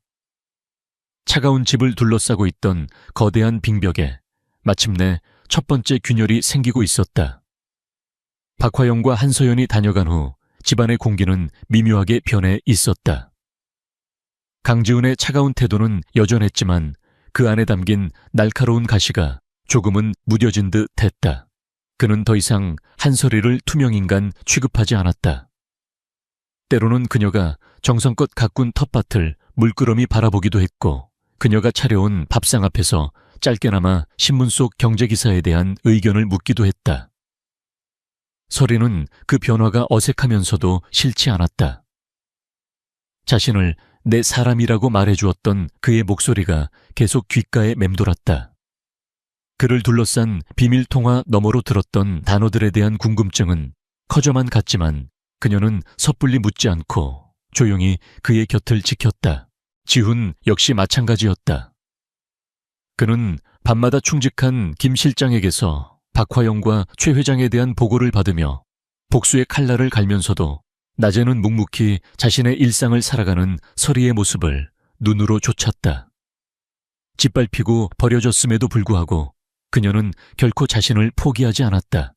차가운 집을 둘러싸고 있던 거대한 빙벽에 마침내 첫 번째 균열이 생기고 있었다. 박화영과 한서연이 다녀간 후 집안의 공기는 미묘하게 변해 있었다. 강지훈의 차가운 태도는 여전했지만 그 안에 담긴 날카로운 가시가 조금은 무뎌진 듯 했다. 그는 더 이상 한서리를 투명인간 취급하지 않았다. 때로는 그녀가 정성껏 가꾼 텃밭을 물끄러미 바라보기도 했고 그녀가 차려온 밥상 앞에서 짧게나마 신문 속 경제기사에 대한 의견을 묻기도 했다. 서리는 그 변화가 어색하면서도 싫지 않았다. 자신을 내 사람이라고 말해주었던 그의 목소리가 계속 귓가에 맴돌았다. 그를 둘러싼 비밀통화 너머로 들었던 단어들에 대한 궁금증은 커져만 갔지만 그녀는 섣불리 묻지 않고 조용히 그의 곁을 지켰다. 지훈 역시 마찬가지였다. 그는 밤마다 충직한 김 실장에게서 박화영과 최 회장에 대한 보고를 받으며 복수의 칼날을 갈면서도 낮에는 묵묵히 자신의 일상을 살아가는 서리의 모습을 눈으로 쫓았다. 짓밟히고 버려졌음에도 불구하고 그녀는 결코 자신을 포기하지 않았다.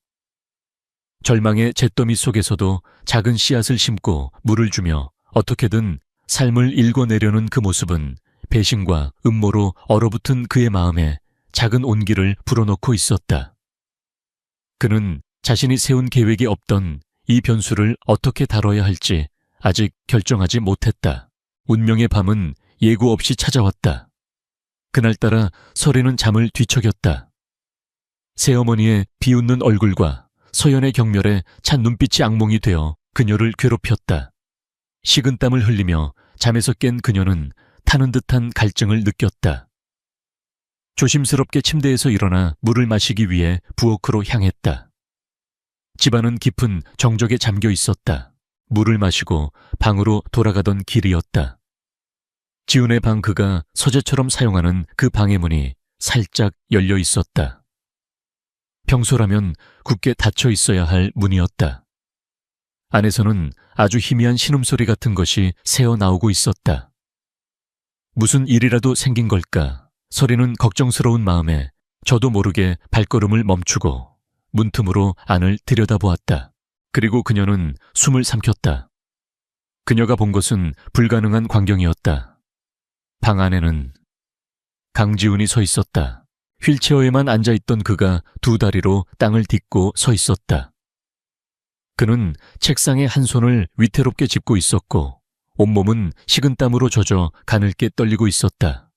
절망의 잿더미 속에서도 작은 씨앗을 심고 물을 주며 어떻게든 삶을 읽어내려는 그 모습은 배신과 음모로 얼어붙은 그의 마음에 작은 온기를 불어넣고 있었다. 그는 자신이 세운 계획이 없던 이 변수를 어떻게 다뤄야 할지 아직 결정하지 못했다. 운명의 밤은 예고 없이 찾아왔다. 그날따라 서리는 잠을 뒤척였다. 새어머니의 비웃는 얼굴과 서연의 경멸에 찬 눈빛이 악몽이 되어 그녀를 괴롭혔다. 식은땀을 흘리며 잠에서 깬 그녀는 타는 듯한 갈증을 느꼈다. 조심스럽게 침대에서 일어나 물을 마시기 위해 부엌으로 향했다. 집안은 깊은 정적에 잠겨 있었다. 물을 마시고 방으로 돌아가던 길이었다. 지훈의 방 그가 서재처럼 사용하는 그 방의 문이 살짝 열려 있었다. 평소라면 굳게 닫혀 있어야 할 문이었다. 안에서는 아주 희미한 신음소리 같은 것이 새어나오고 있었다. 무슨 일이라도 생긴 걸까? 서리는 걱정스러운 마음에 저도 모르게 발걸음을 멈추고 문틈으로 안을 들여다보았다. 그리고 그녀는 숨을 삼켰다. 그녀가 본 것은 불가능한 광경이었다. 방 안에는 강지훈이 서 있었다. 휠체어에만 앉아있던 그가 두 다리로 땅을 딛고 서 있었다. 그는 책상에 한 손을 위태롭게 짚고 있었고 온몸은 식은땀으로 젖어 가늘게 떨리고 있었다.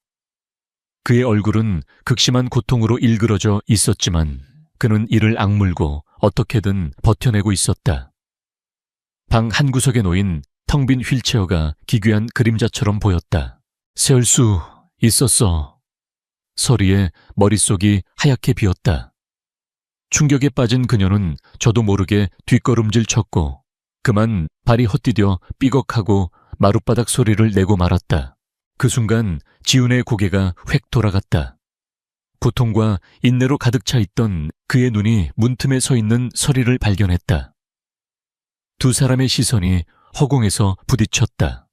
그의 얼굴은 극심한 고통으로 일그러져 있었지만 그는 이를 악물고 어떻게든 버텨내고 있었다. 방 한구석에 놓인 텅 빈 휠체어가 기괴한 그림자처럼 보였다. 세울 수 있었어. 서리의 머릿속이 하얗게 비었다. 충격에 빠진 그녀는 저도 모르게 뒷걸음질 쳤고 그만 발이 헛디뎌 삐걱하고 마룻바닥 소리를 내고 말았다. 그 순간 지훈의 고개가 획 돌아갔다. 고통과 인내로 가득 차 있던 그의 눈이 문틈에 서 있는 서리를 발견했다. 두 사람의 시선이 허공에서 부딪혔다.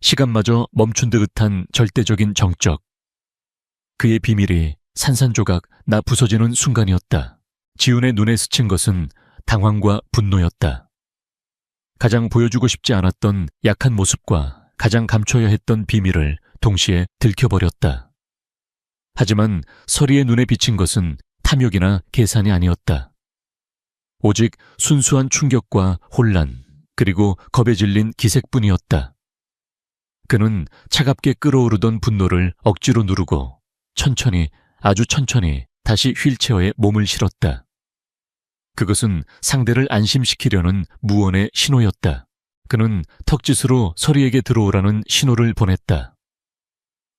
시간마저 멈춘 듯한 절대적인 정적. 그의 비밀이 산산조각 나 부서지는 순간이었다. 지훈의 눈에 스친 것은 당황과 분노였다. 가장 보여주고 싶지 않았던 약한 모습과 가장 감춰야 했던 비밀을 동시에 들켜버렸다. 하지만 서리의 눈에 비친 것은 탐욕이나 계산이 아니었다. 오직 순수한 충격과 혼란, 그리고 겁에 질린 기색뿐이었다. 그는 차갑게 끓어오르던 분노를 억지로 누르고 천천히, 아주 천천히 다시 휠체어에 몸을 실었다. 그것은 상대를 안심시키려는 무언의 신호였다. 그는 턱짓으로 서리에게 들어오라는 신호를 보냈다.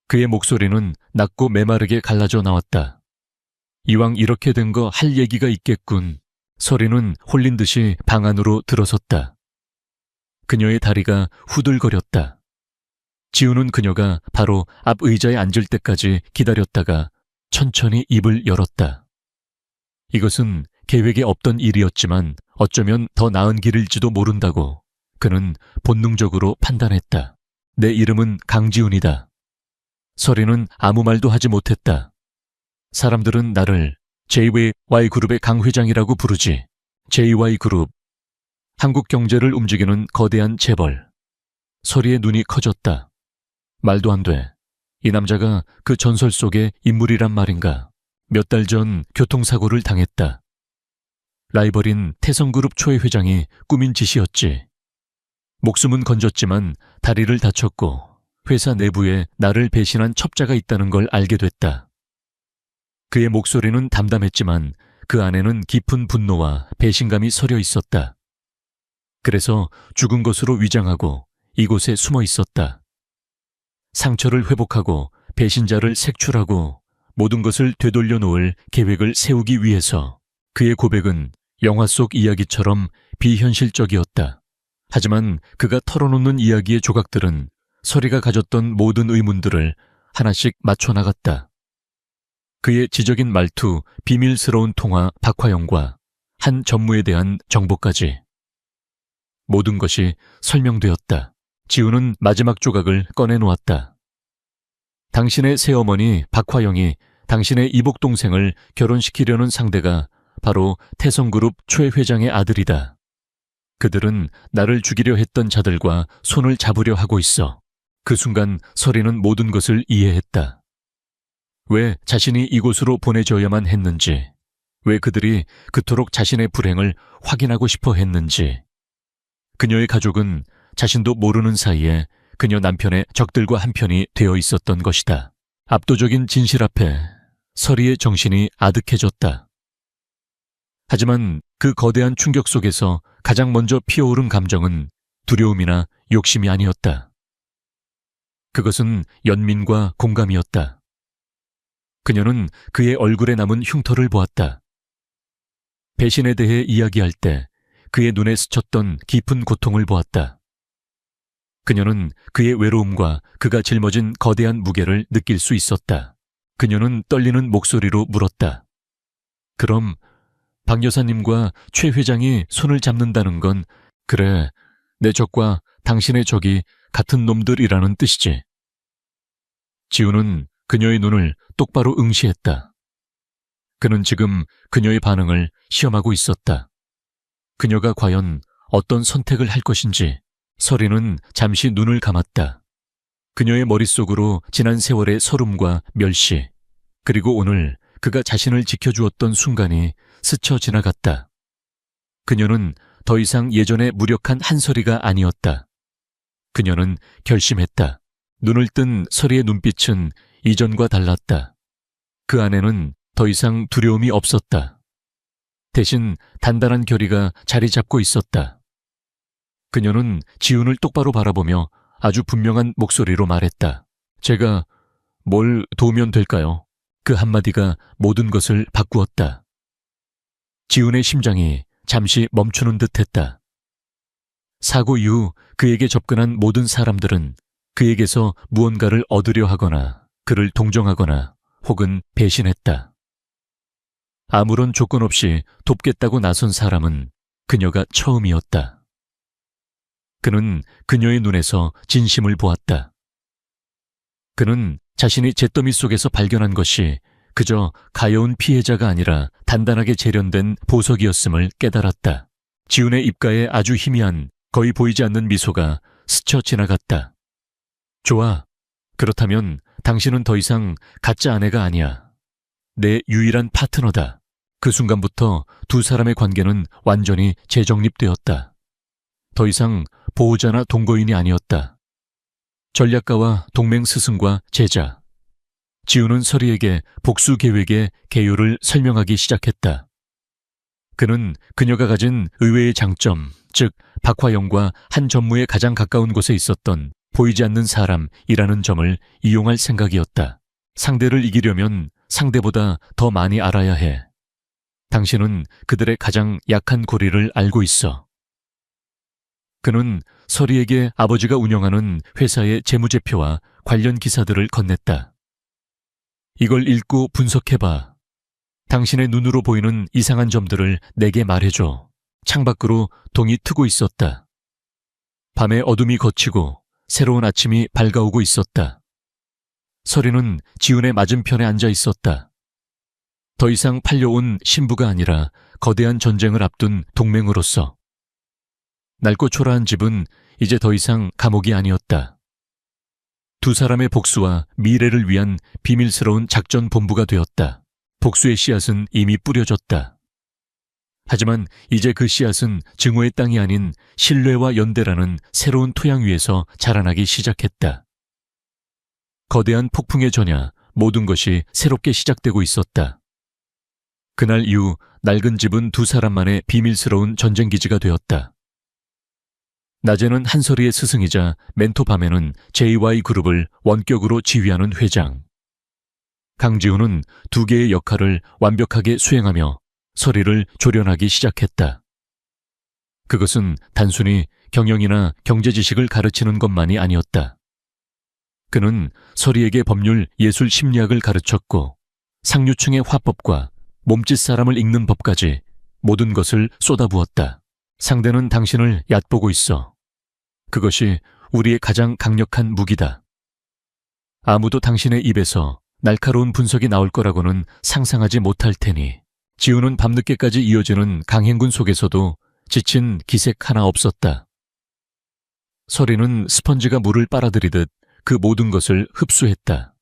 그의 목소리는 낮고 메마르게 갈라져 나왔다. 이왕 이렇게 된 거 할 얘기가 있겠군. 서리는 홀린 듯이 방 안으로 들어섰다. 그녀의 다리가 후들거렸다. 지우는 그녀가 바로 앞 의자에 앉을 때까지 기다렸다가 천천히 입을 열었다. 이것은 계획에 없던 일이었지만 어쩌면 더 나은 길일지도 모른다고 그는 본능적으로 판단했다. 내 이름은 강지훈이다. 서리는 아무 말도 하지 못했다. 사람들은 나를 JY그룹의 강 회장이라고 부르지. JY그룹. 한국 경제를 움직이는 거대한 재벌. 서리의 눈이 커졌다. 말도 안 돼. 이 남자가 그 전설 속의 인물이란 말인가. 몇 달 전 교통사고를 당했다. 라이벌인 태성그룹 초회 회장이 꾸민 짓이었지. 목숨은 건졌지만 다리를 다쳤고 회사 내부에 나를 배신한 첩자가 있다는 걸 알게 됐다. 그의 목소리는 담담했지만 그 안에는 깊은 분노와 배신감이 서려 있었다. 그래서 죽은 것으로 위장하고 이곳에 숨어 있었다. 상처를 회복하고 배신자를 색출하고 모든 것을 되돌려 놓을 계획을 세우기 위해서. 그의 고백은 영화 속 이야기처럼 비현실적이었다. 하지만 그가 털어놓는 이야기의 조각들은 서리가 가졌던 모든 의문들을 하나씩 맞춰나갔다. 그의 지적인 말투, 비밀스러운 통화 박화영과 한 전무에 대한 정보까지. 모든 것이 설명되었다. 지우는 마지막 조각을 꺼내놓았다. 당신의 새어머니 박화영이 당신의 이복 동생을 결혼시키려는 상대가 바로 태성그룹 최 회장의 아들이다. 그들은 나를 죽이려 했던 자들과 손을 잡으려 하고 있어. 그 순간 서리는 모든 것을 이해했다. 왜 자신이 이곳으로 보내져야만 했는지, 왜 그들이 그토록 자신의 불행을 확인하고 싶어 했는지. 그녀의 가족은 자신도 모르는 사이에 그녀 남편의 적들과 한편이 되어 있었던 것이다. 압도적인 진실 앞에 서리의 정신이 아득해졌다. 하지만 그 거대한 충격 속에서 가장 먼저 피어오른 감정은 두려움이나 욕심이 아니었다. 그것은 연민과 공감이었다. 그녀는 그의 얼굴에 남은 흉터를 보았다. 배신에 대해 이야기할 때 그의 눈에 스쳤던 깊은 고통을 보았다. 그녀는 그의 외로움과 그가 짊어진 거대한 무게를 느낄 수 있었다. 그녀는 떨리는 목소리로 물었다. 그럼 박 여사님과 최 회장이 손을 잡는다는 건 그래, 내 적과 당신의 적이 같은 놈들이라는 뜻이지. 지우는 그녀의 눈을 똑바로 응시했다. 그는 지금 그녀의 반응을 시험하고 있었다. 그녀가 과연 어떤 선택을 할 것인지. 서리는 잠시 눈을 감았다. 그녀의 머릿속으로 지난 세월의 서름과 멸시, 그리고 오늘 그가 자신을 지켜주었던 순간이 스쳐 지나갔다. 그녀는 더 이상 예전의 무력한 한서리가 아니었다. 그녀는 결심했다. 눈을 뜬 서리의 눈빛은 이전과 달랐다. 그 안에는 더 이상 두려움이 없었다. 대신 단단한 결의가 자리 잡고 있었다. 그녀는 지훈을 똑바로 바라보며 아주 분명한 목소리로 말했다. 제가 뭘 도우면 될까요? 그 한마디가 모든 것을 바꾸었다. 지훈의 심장이 잠시 멈추는 듯 했다. 사고 이후 그에게 접근한 모든 사람들은 그에게서 무언가를 얻으려 하거나 그를 동정하거나 혹은 배신했다. 아무런 조건 없이 돕겠다고 나선 사람은 그녀가 처음이었다. 그는 그녀의 눈에서 진심을 보았다. 그는 자신이 잿더미 속에서 발견한 것이 그저 가여운 피해자가 아니라 단단하게 재련된 보석이었음을 깨달았다. 지훈의 입가에 아주 희미한 거의 보이지 않는 미소가 스쳐 지나갔다. 좋아. 그렇다면 당신은 더 이상 가짜 아내가 아니야. 내 유일한 파트너다. 그 순간부터 두 사람의 관계는 완전히 재정립되었다. 더 이상 보호자나 동거인이 아니었다. 전략가와 동맹 스승과 제자. 지훈은 서리에게 복수 계획의 개요를 설명하기 시작했다. 그는 그녀가 가진 의외의 장점, 즉 박화영과 한 전무에 가장 가까운 곳에 있었던 보이지 않는 사람이라는 점을 이용할 생각이었다. 상대를 이기려면 상대보다 더 많이 알아야 해. 당신은 그들의 가장 약한 고리를 알고 있어. 그는 서리에게 아버지가 운영하는 회사의 재무제표와 관련 기사들을 건넸다. 이걸 읽고 분석해봐. 당신의 눈으로 보이는 이상한 점들을 내게 말해줘. 창밖으로 동이 트고 있었다. 밤의 어둠이 걷히고 새로운 아침이 밝아오고 있었다. 서리는 지훈의 맞은편에 앉아 있었다. 더 이상 팔려온 신부가 아니라 거대한 전쟁을 앞둔 동맹으로서. 낡고 초라한 집은 이제 더 이상 감옥이 아니었다. 두 사람의 복수와 미래를 위한 비밀스러운 작전 본부가 되었다. 복수의 씨앗은 이미 뿌려졌다. 하지만 이제 그 씨앗은 증오의 땅이 아닌 신뢰와 연대라는 새로운 토양 위에서 자라나기 시작했다. 거대한 폭풍의 전야, 모든 것이 새롭게 시작되고 있었다. 그날 이후 낡은 집은 두 사람만의 비밀스러운 전쟁기지가 되었다. 낮에는 한서리의 스승이자 멘토, 밤에는 JY 그룹을 원격으로 지휘하는 회장. 강지훈은 두 개의 역할을 완벽하게 수행하며 서리를 조련하기 시작했다. 그것은 단순히 경영이나 경제 지식을 가르치는 것만이 아니었다. 그는 서리에게 법률, 예술, 심리학을 가르쳤고 상류층의 화법과 몸짓 사람을 읽는 법까지 모든 것을 쏟아부었다. 상대는 당신을 얕보고 있어. 그것이 우리의 가장 강력한 무기다. 아무도 당신의 입에서 날카로운 분석이 나올 거라고는 상상하지 못할 테니. 지훈은 밤늦게까지 이어지는 강행군 속에서도 지친 기색 하나 없었다. 서리는 스펀지가 물을 빨아들이듯 그 모든 것을 흡수했다.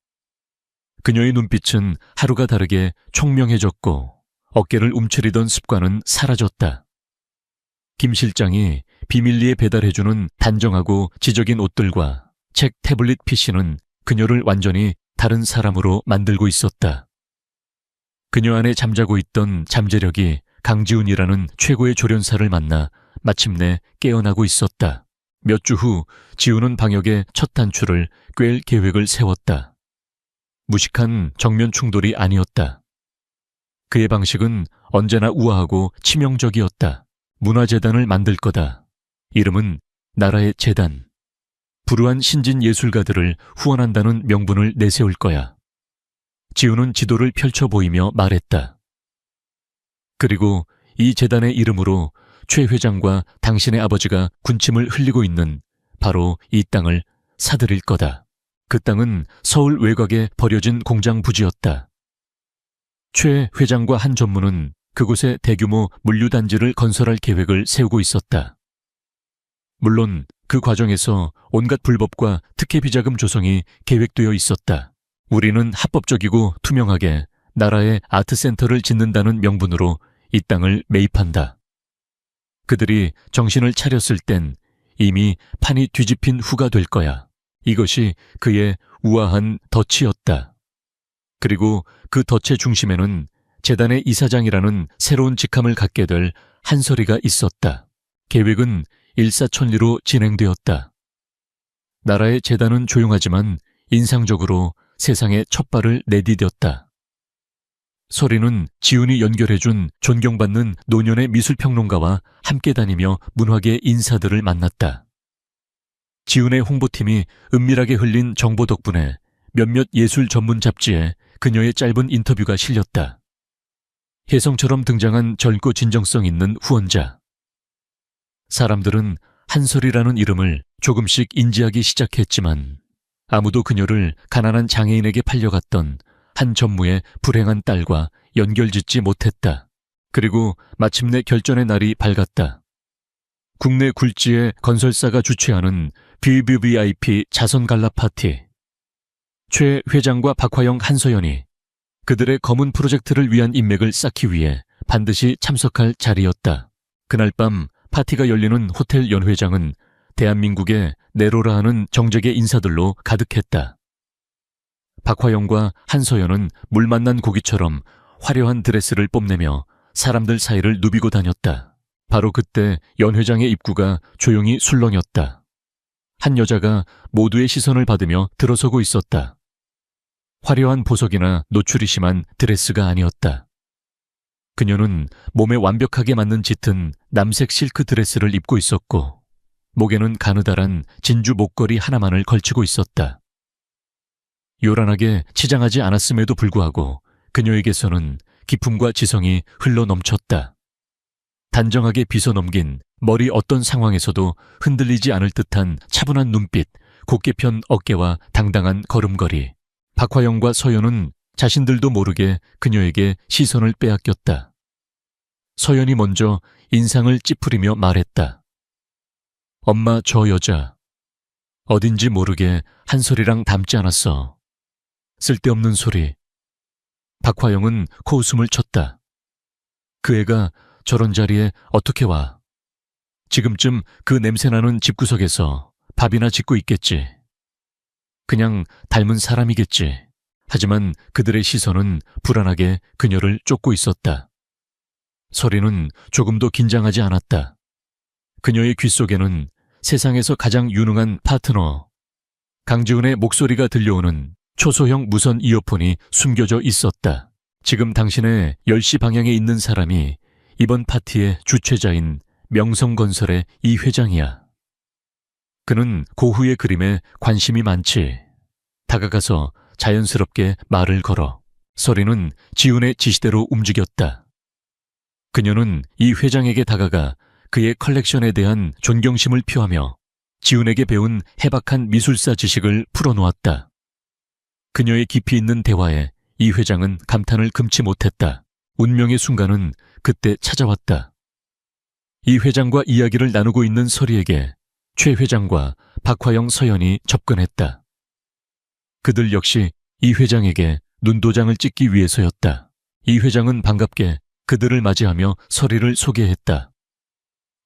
그녀의 눈빛은 하루가 다르게 총명해졌고 어깨를 움츠리던 습관은 사라졌다. 김 실장이 비밀리에 배달해주는 단정하고 지적인 옷들과 책, 태블릿 PC는 그녀를 완전히 다른 사람으로 만들고 있었다. 그녀 안에 잠자고 있던 잠재력이 강지훈이라는 최고의 조련사를 만나 마침내 깨어나고 있었다. 몇 주 후 지훈은 방역의 첫 단추를 꿰 계획을 세웠다. 무식한 정면 충돌이 아니었다. 그의 방식은 언제나 우아하고 치명적이었다. 문화재단을 만들 거다. 이름은 나라의 재단. 불우한 신진 예술가들을 후원한다는 명분을 내세울 거야. 지훈은 지도를 펼쳐 보이며 말했다. 그리고 이 재단의 이름으로 최 회장과 당신의 아버지가 군침을 흘리고 있는 바로 이 땅을 사들일 거다. 그 땅은 서울 외곽에 버려진 공장 부지였다. 최 회장과 한 전무는 그곳에 대규모 물류단지를 건설할 계획을 세우고 있었다. 물론 그 과정에서 온갖 불법과 특혜 비자금 조성이 계획되어 있었다. 우리는 합법적이고 투명하게 나라의 아트센터를 짓는다는 명분으로 이 땅을 매입한다. 그들이 정신을 차렸을 땐 이미 판이 뒤집힌 후가 될 거야. 이것이 그의 우아한 덫이었다. 그리고 그 덫의 중심에는 재단의 이사장이라는 새로운 직함을 갖게 될 한솔이가 있었다. 계획은 일사천리로 진행되었다. 나라의 재단은 조용하지만 인상적으로 세상에 첫 발을 내디뎠다. 소리는 지훈이 연결해준 존경받는 노년의 미술평론가와 함께 다니며 문화계 인사들을 만났다. 지훈의 홍보팀이 은밀하게 흘린 정보 덕분에 몇몇 예술 전문 잡지에 그녀의 짧은 인터뷰가 실렸다. 혜성처럼 등장한 젊고 진정성 있는 후원자. 사람들은 한솔이라는 이름을 조금씩 인지하기 시작했지만 아무도 그녀를 가난한 장애인에게 팔려갔던 한 전무의 불행한 딸과 연결짓지 못했다. 그리고 마침내 결전의 날이 밝았다. 국내 굴지의 건설사가 주최하는 BBVIP 자선 갈라 파티. 최 회장과 박화영, 한서연이 그들의 검은 프로젝트를 위한 인맥을 쌓기 위해 반드시 참석할 자리였다. 그날 밤 파티가 열리는 호텔 연회장은 대한민국의 네로라 하는 정재계 인사들로 가득했다. 박화영과 한서연은 물 만난 고기처럼 화려한 드레스를 뽐내며 사람들 사이를 누비고 다녔다. 바로 그때 연회장의 입구가 조용히 술렁였다. 한 여자가 모두의 시선을 받으며 들어서고 있었다. 화려한 보석이나 노출이 심한 드레스가 아니었다. 그녀는 몸에 완벽하게 맞는 짙은 남색 실크 드레스를 입고 있었고 목에는 가느다란 진주 목걸이 하나만을 걸치고 있었다. 요란하게 치장하지 않았음에도 불구하고 그녀에게서는 기품과 지성이 흘러넘쳤다. 단정하게 빗어넘긴 머리 어떤 상황에서도 흔들리지 않을 듯한 차분한 눈빛, 곧게 편 어깨와 당당한 걸음걸이. 박화영과 서연은 자신들도 모르게 그녀에게 시선을 빼앗겼다. 서연이 먼저 인상을 찌푸리며 말했다. 엄마, 저 여자 어딘지 모르게 한솔이랑 닮지 않았어. 쓸데없는 소리. 박화영은 코웃음을 쳤다. 그 애가 저런 자리에 어떻게 와? 지금쯤 그 냄새나는 집구석에서 밥이나 짓고 있겠지. 그냥 닮은 사람이겠지. 하지만 그들의 시선은 불안하게 그녀를 쫓고 있었다. 소리는 조금도 긴장하지 않았다. 그녀의 귓속에는 세상에서 가장 유능한 파트너 강지훈의 목소리가 들려오는 초소형 무선 이어폰이 숨겨져 있었다. 지금 당신의 10시 방향에 있는 사람이 이번 파티의 주최자인 명성건설의 이 회장이야. 그는 고흐의 그림에 관심이 많지. 다가가서 자연스럽게 말을 걸어. 소리는 지훈의 지시대로 움직였다. 그녀는 이 회장에게 다가가 그의 컬렉션에 대한 존경심을 표하며 지훈에게 배운 해박한 미술사 지식을 풀어놓았다. 그녀의 깊이 있는 대화에 이 회장은 감탄을 금치 못했다. 운명의 순간은 그때 찾아왔다. 이 회장과 이야기를 나누고 있는 서리에게 최 회장과 박화영, 서연이 접근했다. 그들 역시 이 회장에게 눈도장을 찍기 위해서였다. 이 회장은 반갑게 그들을 맞이하며 서리를 소개했다.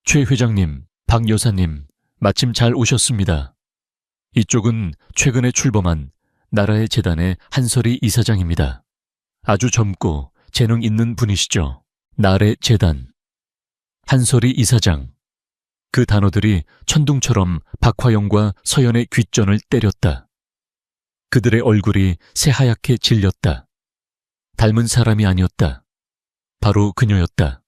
최 회장님, 박 여사님, 마침 잘 오셨습니다. 이쪽은 최근에 출범한 나라의 재단의 한솔이 이사장입니다. 아주 젊고 재능 있는 분이시죠. 나래 재단. 한솔이 이사장. 그 단어들이 천둥처럼 박화영과 서연의 귓전을 때렸다. 그들의 얼굴이 새하얗게 질렸다. 닮은 사람이 아니었다. 바로 그녀였다.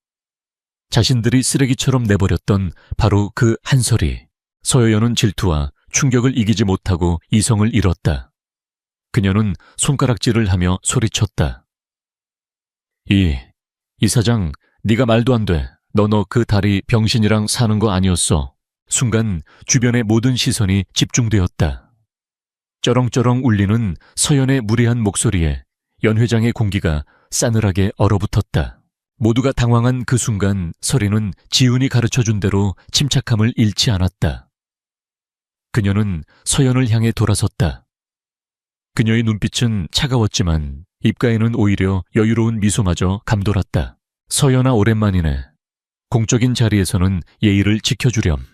자신들이 쓰레기처럼 내버렸던 바로 그 한솔이. 서여연은 질투와 충격을 이기지 못하고 이성을 잃었다. 그녀는 손가락질을 하며 소리쳤다. 이사장, 네가 말도 안 돼. 너 그 다리 병신이랑 사는 거 아니었어. 순간 주변의 모든 시선이 집중되었다. 쩌렁쩌렁 울리는 서연의 무례한 목소리에 연 회장의 공기가 싸늘하게 얼어붙었다. 모두가 당황한 그 순간 서리는 지훈이 가르쳐준 대로 침착함을 잃지 않았다. 그녀는 서연을 향해 돌아섰다. 그녀의 눈빛은 차가웠지만 입가에는 오히려 여유로운 미소마저 감돌았다. 서연아, 오랜만이네. 공적인 자리에서는 예의를 지켜주렴.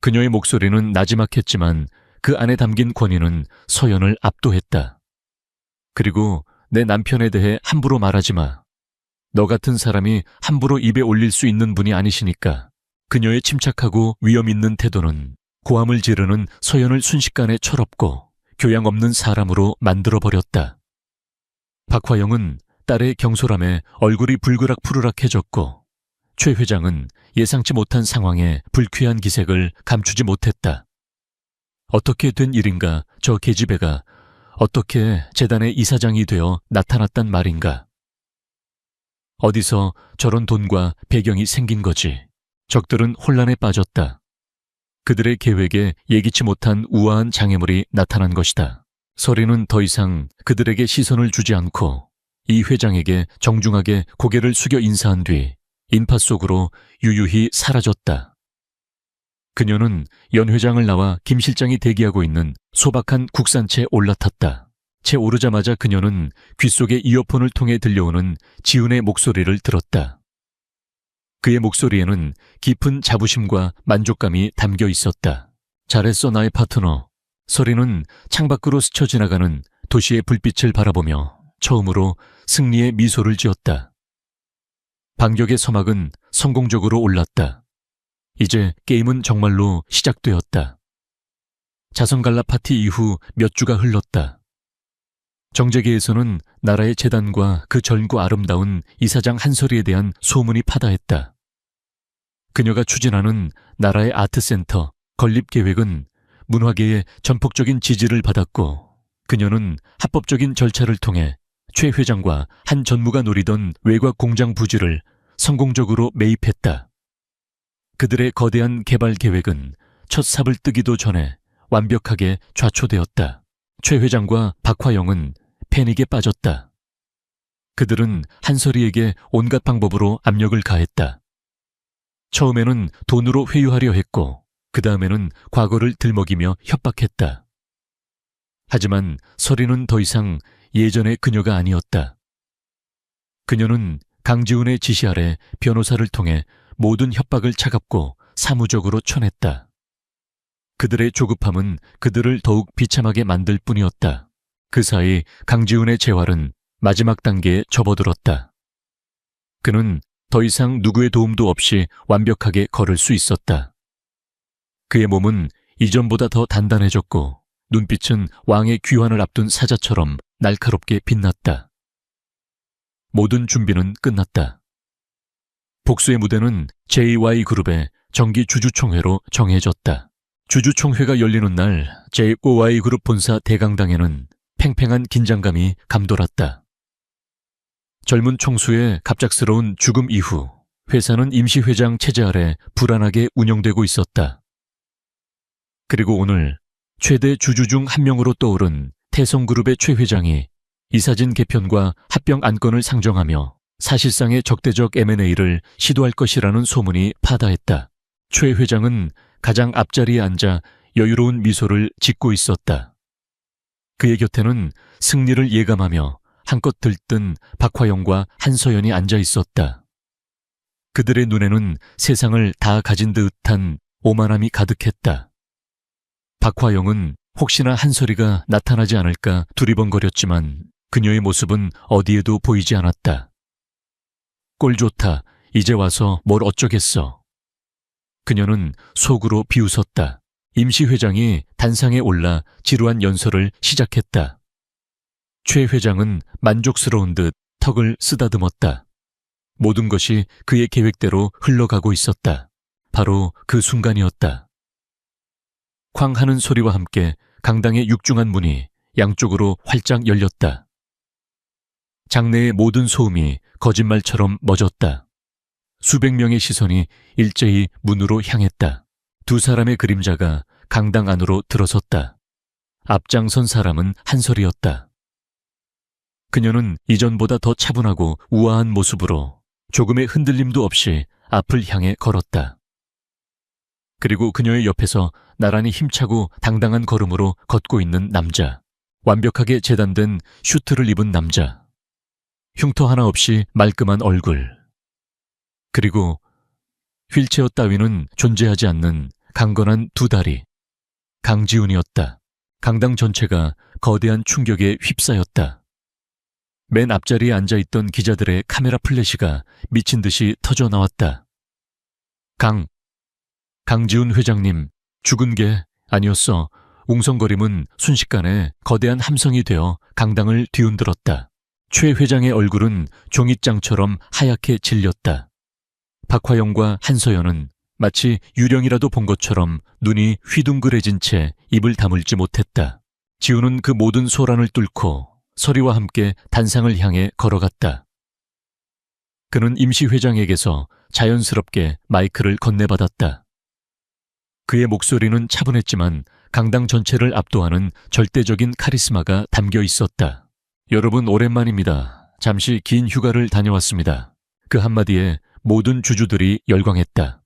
그녀의 목소리는 나지막했지만 그 안에 담긴 권위는 서연을 압도했다. 그리고 내 남편에 대해 함부로 말하지 마. 너 같은 사람이 함부로 입에 올릴 수 있는 분이 아니시니까. 그녀의 침착하고 위험 있는 태도는 고함을 지르는 서연을 순식간에 철없고 교양 없는 사람으로 만들어버렸다. 박화영은 딸의 경솔함에 얼굴이 불그락푸르락해졌고 최 회장은 예상치 못한 상황에 불쾌한 기색을 감추지 못했다. 어떻게 된 일인가 저 계집애가 어떻게 재단의 이사장이 되어 나타났단 말인가. 어디서 저런 돈과 배경이 생긴 거지. 적들은 혼란에 빠졌다. 그들의 계획에 예기치 못한 우아한 장애물이 나타난 것이다. 서리는 더 이상 그들에게 시선을 주지 않고 이 회장에게 정중하게 고개를 숙여 인사한 뒤 인파 속으로 유유히 사라졌다. 그녀는 연 회장을 나와 김 실장이 대기하고 있는 소박한 국산차에 올라탔다. 채 오르자마자 그녀는 귓속에 이어폰을 통해 들려오는 지훈의 목소리를 들었다. 그의 목소리에는 깊은 자부심과 만족감이 담겨 있었다. 잘했어 나의 파트너. 서리는 창밖으로 스쳐 지나가는 도시의 불빛을 바라보며 처음으로 승리의 미소를 지었다. 반격의 서막은 성공적으로 올랐다. 이제 게임은 정말로 시작되었다. 자선갈라 파티 이후 몇 주가 흘렀다. 정재계에서는 나라의 재단과 그 젊고 아름다운 이사장 한설이에 대한 소문이 파다했다. 그녀가 추진하는 나라의 아트센터 건립계획은 문화계의 전폭적인 지지를 받았고 그녀는 합법적인 절차를 통해 최 회장과 한 전무가 노리던 외곽 공장 부지를 성공적으로 매입했다. 그들의 거대한 개발 계획은 첫 삽을 뜨기도 전에 완벽하게 좌초되었다. 최 회장과 박화영은 패닉에 빠졌다. 그들은 한설이에게 온갖 방법으로 압력을 가했다. 처음에는 돈으로 회유하려 했고 그 다음에는 과거를 들먹이며 협박했다. 하지만 설이는 더 이상 예전의 그녀가 아니었다. 그녀는 강지훈의 지시 아래 변호사를 통해 모든 협박을 차갑고 사무적으로 쳐냈다. 그들의 조급함은 그들을 더욱 비참하게 만들 뿐이었다. 그 사이 강지훈의 재활은 마지막 단계에 접어들었다. 그는 더 이상 누구의 도움도 없이 완벽하게 걸을 수 있었다. 그의 몸은 이전보다 더 단단해졌고 눈빛은 왕의 귀환을 앞둔 사자처럼 날카롭게 빛났다. 모든 준비는 끝났다. 복수의 무대는 JY그룹의 정기 주주총회로 정해졌다. 주주총회가 열리는 날 JY그룹 본사 대강당에는 팽팽한 긴장감이 감돌았다. 젊은 총수의 갑작스러운 죽음 이후 회사는 임시회장 체제 아래 불안하게 운영되고 있었다. 그리고 오늘 최대 주주 중 한 명으로 떠오른 태성그룹의 최 회장이 이사진 개편과 합병 안건을 상정하며 사실상의 적대적 M&A를 시도할 것이라는 소문이 파다했다. 최 회장은 가장 앞자리에 앉아 여유로운 미소를 짓고 있었다. 그의 곁에는 승리를 예감하며 한껏 들뜬 박화영과 한서연이 앉아 있었다. 그들의 눈에는 세상을 다 가진 듯한 오만함이 가득했다. 박화영은 혹시나 한설이가 나타나지 않을까 두리번거렸지만 그녀의 모습은 어디에도 보이지 않았다. 꼴 좋다. 이제 와서 뭘 어쩌겠어. 그녀는 속으로 비웃었다. 임시회장이 단상에 올라 지루한 연설을 시작했다. 최 회장은 만족스러운 듯 턱을 쓰다듬었다. 모든 것이 그의 계획대로 흘러가고 있었다. 바로 그 순간이었다. 쾅 하는 소리와 함께 강당의 육중한 문이 양쪽으로 활짝 열렸다. 장내의 모든 소음이 거짓말처럼 멎었다. 수백 명의 시선이 일제히 문으로 향했다. 두 사람의 그림자가 강당 안으로 들어섰다. 앞장선 사람은 한설이었다. 그녀는 이전보다 더 차분하고 우아한 모습으로 조금의 흔들림도 없이 앞을 향해 걸었다. 그리고 그녀의 옆에서 나란히 힘차고 당당한 걸음으로 걷고 있는 남자. 완벽하게 재단된 슈트를 입은 남자. 흉터 하나 없이 말끔한 얼굴. 그리고 휠체어 따위는 존재하지 않는 강건한 두 다리. 강지훈이었다. 강당 전체가 거대한 충격에 휩싸였다. 맨 앞자리에 앉아있던 기자들의 카메라 플래시가 미친 듯이 터져 나왔다. 강지훈 회장님, 죽은 게 아니었어. 웅성거림은 순식간에 거대한 함성이 되어 강당을 뒤흔들었다. 최 회장의 얼굴은 종잇장처럼 하얗게 질렸다. 박화영과 한서연은 마치 유령이라도 본 것처럼 눈이 휘둥그레진 채 입을 다물지 못했다. 지우는 그 모든 소란을 뚫고 서리와 함께 단상을 향해 걸어갔다. 그는 임시 회장에게서 자연스럽게 마이크를 건네받았다. 그의 목소리는 차분했지만 강당 전체를 압도하는 절대적인 카리스마가 담겨 있었다. 여러분 오랜만입니다. 잠시 긴 휴가를 다녀왔습니다. 그 한마디에 모든 주주들이 열광했다.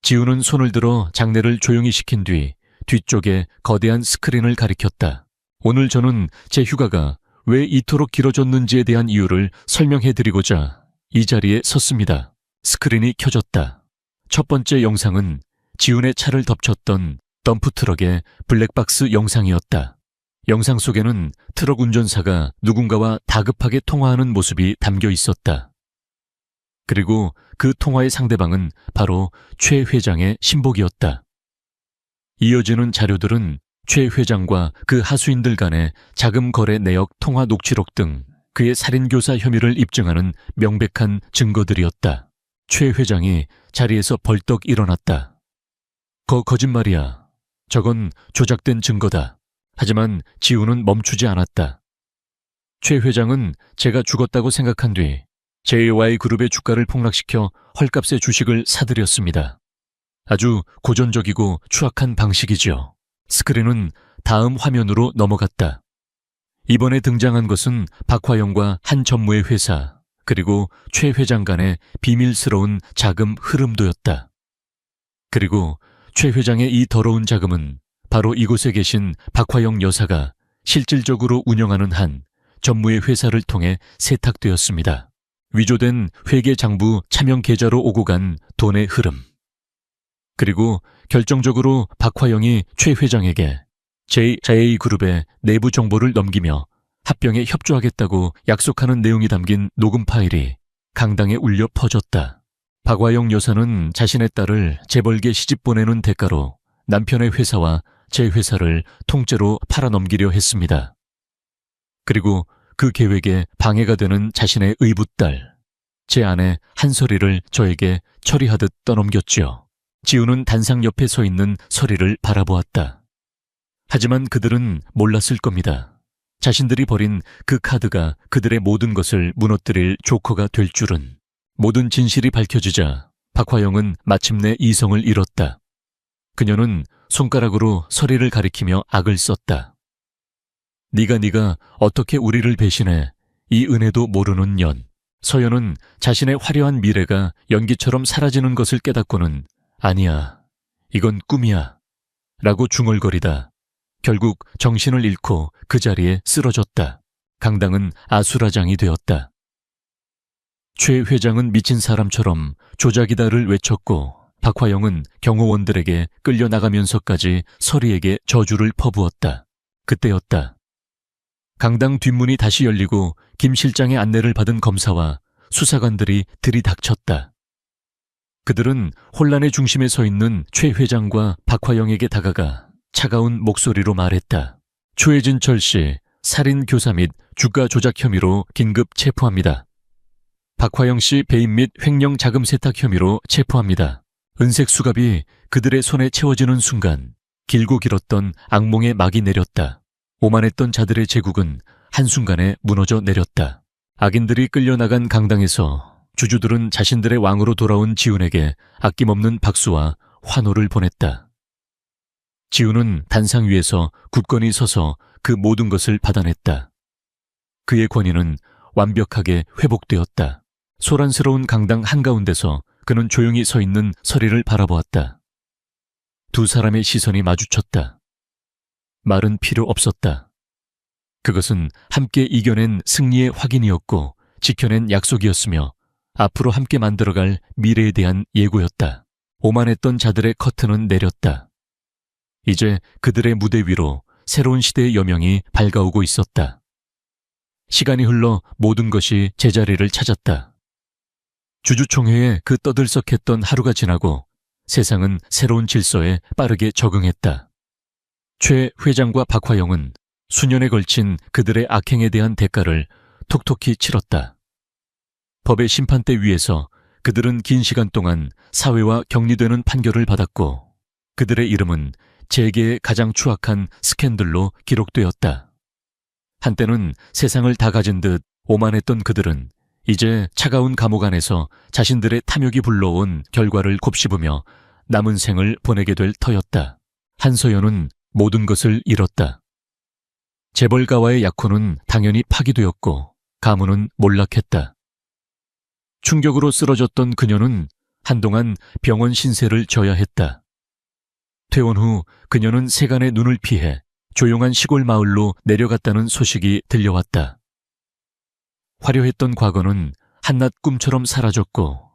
지우는 손을 들어 장내를 조용히 시킨 뒤 뒤쪽에 거대한 스크린을 가리켰다. 오늘 저는 제 휴가가 왜 이토록 길어졌는지에 대한 이유를 설명해드리고자 이 자리에 섰습니다. 스크린이 켜졌다. 첫 번째 영상은 지훈의 차를 덮쳤던 덤프트럭의 블랙박스 영상이었다. 영상 속에는 트럭 운전사가 누군가와 다급하게 통화하는 모습이 담겨 있었다. 그리고 그 통화의 상대방은 바로 최 회장의 신복이었다. 이어지는 자료들은 최 회장과 그 하수인들 간의 자금 거래 내역 통화 녹취록 등 그의 살인교사 혐의를 입증하는 명백한 증거들이었다. 최 회장이 자리에서 벌떡 일어났다. 거짓말이야. 저건 조작된 증거다. 하지만 지우는 멈추지 않았다. 최 회장은 제가 죽었다고 생각한 뒤 JY그룹의 주가를 폭락시켜 헐값의 주식을 사들였습니다. 아주 고전적이고 추악한 방식이지요. 스크린은 다음 화면으로 넘어갔다. 이번에 등장한 것은 박화영과 한 전무의 회사, 그리고 최 회장 간의 비밀스러운 자금 흐름도였다. 그리고 최 회장의 이 더러운 자금은 바로 이곳에 계신 박화영 여사가 실질적으로 운영하는 한 전무의 회사를 통해 세탁되었습니다. 위조된 회계장부 차명 계좌로 오고 간 돈의 흐름. 그리고 결정적으로 박화영이 최 회장에게 JA그룹의 내부 정보를 넘기며 합병에 협조하겠다고 약속하는 내용이 담긴 녹음 파일이 강당에 울려 퍼졌다. 박화영 여사는 자신의 딸을 재벌계 시집 보내는 대가로 남편의 회사와 제 회사를 통째로 팔아넘기려 했습니다. 그리고 그 계획에 방해가 되는 자신의 의붓딸, 제 아내 한서리를 저에게 처리하듯 떠넘겼지요. 지우는 단상 옆에 서 있는 서리를 바라보았다. 하지만 그들은 몰랐을 겁니다. 자신들이 버린 그 카드가 그들의 모든 것을 무너뜨릴 조커가 될 줄은. 모든 진실이 밝혀지자 박화영은 마침내 이성을 잃었다. 그녀는 손가락으로 서리를 가리키며 악을 썼다. 네가 어떻게 우리를 배신해. 이 은혜도 모르는 년. 서연은 자신의 화려한 미래가 연기처럼 사라지는 것을 깨닫고는 아니야, 이건 꿈이야 라고 중얼거리다 결국 정신을 잃고 그 자리에 쓰러졌다. 강당은 아수라장이 되었다. 최 회장은 미친 사람처럼 조작이다를 외쳤고 박화영은 경호원들에게 끌려나가면서까지 서리에게 저주를 퍼부었다. 그때였다. 강당 뒷문이 다시 열리고 김 실장의 안내를 받은 검사와 수사관들이 들이닥쳤다. 그들은 혼란의 중심에 서 있는 최 회장과 박화영에게 다가가 차가운 목소리로 말했다. 초해진철 씨, 살인교사 및 주가 조작 혐의로 긴급 체포합니다. 박화영 씨 배임 및 횡령 자금 세탁 혐의로 체포합니다. 은색 수갑이 그들의 손에 채워지는 순간 길고 길었던 악몽의 막이 내렸다. 오만했던 자들의 제국은 한순간에 무너져 내렸다. 악인들이 끌려나간 강당에서 주주들은 자신들의 왕으로 돌아온 지훈에게 아낌없는 박수와 환호를 보냈다. 지훈은 단상 위에서 굳건히 서서 그 모든 것을 받아냈다. 그의 권위는 완벽하게 회복되었다. 소란스러운 강당 한가운데서 그는 조용히 서 있는 서리를 바라보았다. 두 사람의 시선이 마주쳤다. 말은 필요 없었다. 그것은 함께 이겨낸 승리의 확인이었고 지켜낸 약속이었으며 앞으로 함께 만들어갈 미래에 대한 예고였다. 오만했던 자들의 커튼은 내렸다. 이제 그들의 무대 위로 새로운 시대의 여명이 밝아오고 있었다. 시간이 흘러 모든 것이 제자리를 찾았다. 주주총회에 그 떠들썩했던 하루가 지나고 세상은 새로운 질서에 빠르게 적응했다. 최 회장과 박화영은 수년에 걸친 그들의 악행에 대한 대가를 톡톡히 치렀다. 법의 심판대 위에서 그들은 긴 시간 동안 사회와 격리되는 판결을 받았고 그들의 이름은 재계의 가장 추악한 스캔들로 기록되었다. 한때는 세상을 다 가진 듯 오만했던 그들은 이제 차가운 감옥 안에서 자신들의 탐욕이 불러온 결과를 곱씹으며 남은 생을 보내게 될 터였다. 한서연은 모든 것을 잃었다. 재벌가와의 약혼은 당연히 파기되었고 가문은 몰락했다. 충격으로 쓰러졌던 그녀는 한동안 병원 신세를 져야 했다. 퇴원 후 그녀는 세간의 눈을 피해 조용한 시골 마을로 내려갔다는 소식이 들려왔다. 화려했던 과거는 한낱 꿈처럼 사라졌고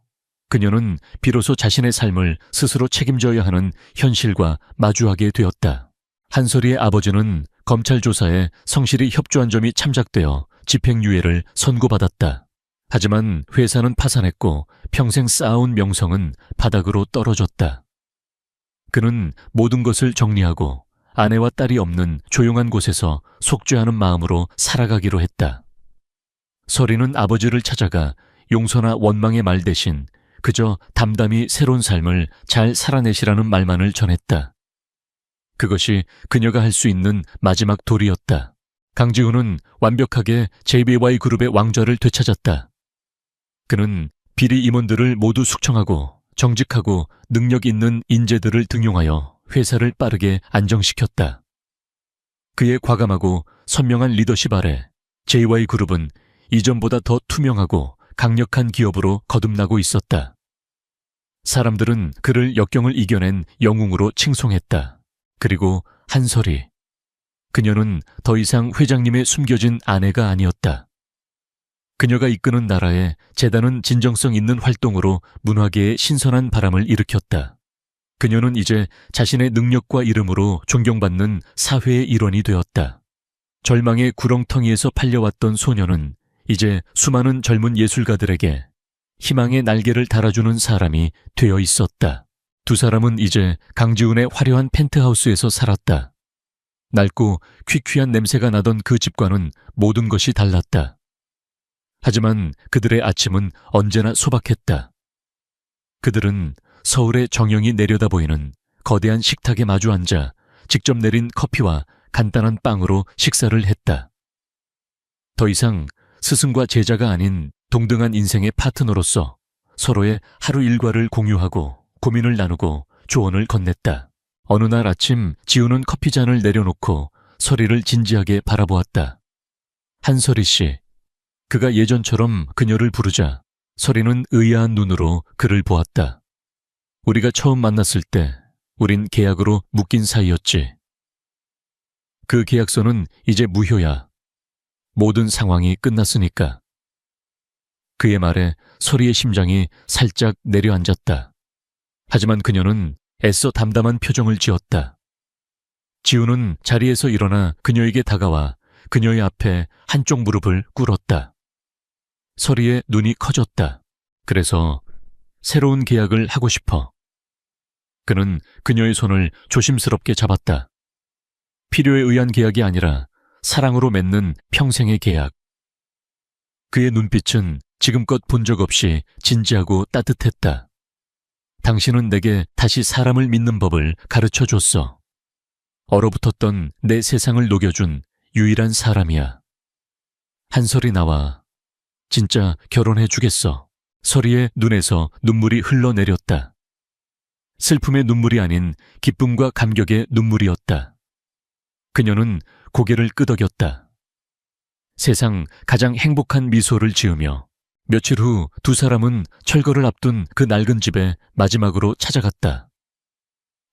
그녀는 비로소 자신의 삶을 스스로 책임져야 하는 현실과 마주하게 되었다. 한솔이의 아버지는 검찰 조사에 성실히 협조한 점이 참작되어 집행유예를 선고받았다. 하지만 회사는 파산했고 평생 쌓아온 명성은 바닥으로 떨어졌다. 그는 모든 것을 정리하고 아내와 딸이 없는 조용한 곳에서 속죄하는 마음으로 살아가기로 했다. 설이는 아버지를 찾아가 용서나 원망의 말 대신 그저 담담히 새로운 삶을 잘 살아내시라는 말만을 전했다. 그것이 그녀가 할 수 있는 마지막 도리였다. 강지훈은 완벽하게 JBY 그룹의 왕좌를 되찾았다. 그는 비리 임원들을 모두 숙청하고 정직하고 능력 있는 인재들을 등용하여 회사를 빠르게 안정시켰다. 그의 과감하고 선명한 리더십 아래 JY그룹은 이전보다 더 투명하고 강력한 기업으로 거듭나고 있었다. 사람들은 그를 역경을 이겨낸 영웅으로 칭송했다. 그리고 한설이. 그녀는 더 이상 회장님의 숨겨진 아내가 아니었다. 그녀가 이끄는 나라에 재단은 진정성 있는 활동으로 문화계에 신선한 바람을 일으켰다. 그녀는 이제 자신의 능력과 이름으로 존경받는 사회의 일원이 되었다. 절망의 구렁텅이에서 팔려왔던 소녀는 이제 수많은 젊은 예술가들에게 희망의 날개를 달아주는 사람이 되어 있었다. 두 사람은 이제 강지훈의 화려한 펜트하우스에서 살았다. 낡고 퀴퀴한 냄새가 나던 그 집과는 모든 것이 달랐다. 하지만 그들의 아침은 언제나 소박했다. 그들은 서울의 정영이 내려다 보이는 거대한 식탁에 마주 앉아 직접 내린 커피와 간단한 빵으로 식사를 했다. 더 이상 스승과 제자가 아닌 동등한 인생의 파트너로서 서로의 하루 일과를 공유하고 고민을 나누고 조언을 건넸다. 어느 날 아침 지우는 커피잔을 내려놓고 설이를 진지하게 바라보았다. 한설이 씨. 그가 예전처럼 그녀를 부르자 설이는 의아한 눈으로 그를 보았다. 우리가 처음 만났을 때 우린 계약으로 묶인 사이였지. 그 계약서는 이제 무효야. 모든 상황이 끝났으니까. 그의 말에 설이의 심장이 살짝 내려앉았다. 하지만 그녀는 애써 담담한 표정을 지었다. 지우는 자리에서 일어나 그녀에게 다가와 그녀의 앞에 한쪽 무릎을 꿇었다. 설이의 눈이 커졌다. 그래서 새로운 계약을 하고 싶어. 그는 그녀의 손을 조심스럽게 잡았다. 필요에 의한 계약이 아니라 사랑으로 맺는 평생의 계약. 그의 눈빛은 지금껏 본 적 없이 진지하고 따뜻했다. 당신은 내게 다시 사람을 믿는 법을 가르쳐줬어. 얼어붙었던 내 세상을 녹여준 유일한 사람이야. 한설이 나와. 진짜 결혼해주겠어. 설이의 눈에서 눈물이 흘러내렸다. 슬픔의 눈물이 아닌 기쁨과 감격의 눈물이었다. 그녀는 고개를 끄덕였다. 세상 가장 행복한 미소를 지으며 며칠 후 두 사람은 철거를 앞둔 그 낡은 집에 마지막으로 찾아갔다.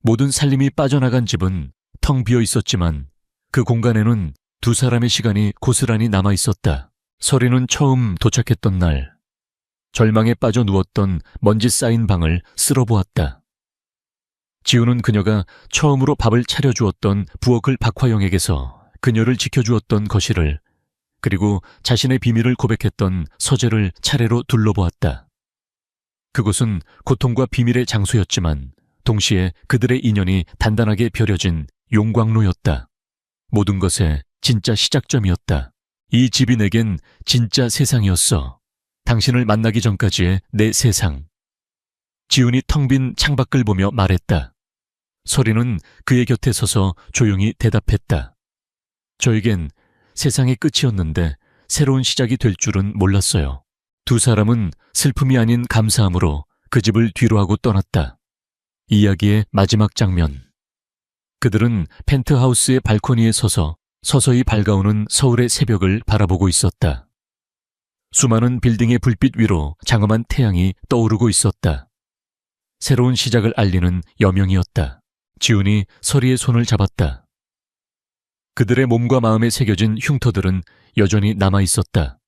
모든 살림이 빠져나간 집은 텅 비어 있었지만 그 공간에는 두 사람의 시간이 고스란히 남아 있었다. 설이는 처음 도착했던 날 절망에 빠져 누웠던 먼지 쌓인 방을 쓸어보았다. 지우는 그녀가 처음으로 밥을 차려주었던 부엌을 박화영에게서 그녀를 지켜주었던 거실을, 그리고 자신의 비밀을 고백했던 서재를 차례로 둘러보았다. 그곳은 고통과 비밀의 장소였지만 동시에 그들의 인연이 단단하게 벼려진 용광로였다. 모든 것의 진짜 시작점이었다. 이 집이 내겐 진짜 세상이었어. 당신을 만나기 전까지의 내 세상. 지훈이 텅 빈 창밖을 보며 말했다. 서리는 그의 곁에 서서 조용히 대답했다. 저에겐 세상의 끝이었는데 새로운 시작이 될 줄은 몰랐어요. 두 사람은 슬픔이 아닌 감사함으로 그 집을 뒤로하고 떠났다. 이야기의 마지막 장면. 그들은 펜트하우스의 발코니에 서서 서서히 밝아오는 서울의 새벽을 바라보고 있었다. 수많은 빌딩의 불빛 위로 장엄한 태양이 떠오르고 있었다. 새로운 시작을 알리는 여명이었다. 지훈이 서리의 손을 잡았다. 그들의 몸과 마음에 새겨진 흉터들은 여전히 남아 있었다.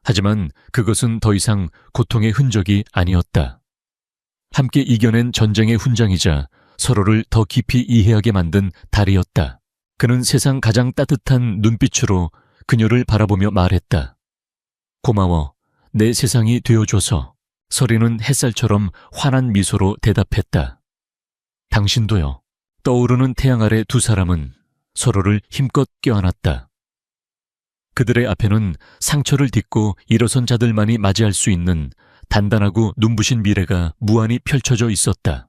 하지만 그것은 더 이상 고통의 흔적이 아니었다. 함께 이겨낸 전쟁의 훈장이자 서로를 더 깊이 이해하게 만든 달이었다. 그는 세상 가장 따뜻한 눈빛으로 그녀를 바라보며 말했다. 고마워, 내 세상이 되어줘서. 서리는 햇살처럼 환한 미소로 대답했다. 당신도요. 떠오르는 태양 아래 두 사람은 서로를 힘껏 껴안았다. 그들의 앞에는 상처를 딛고 일어선 자들만이 맞이할 수 있는 단단하고 눈부신 미래가 무한히 펼쳐져 있었다.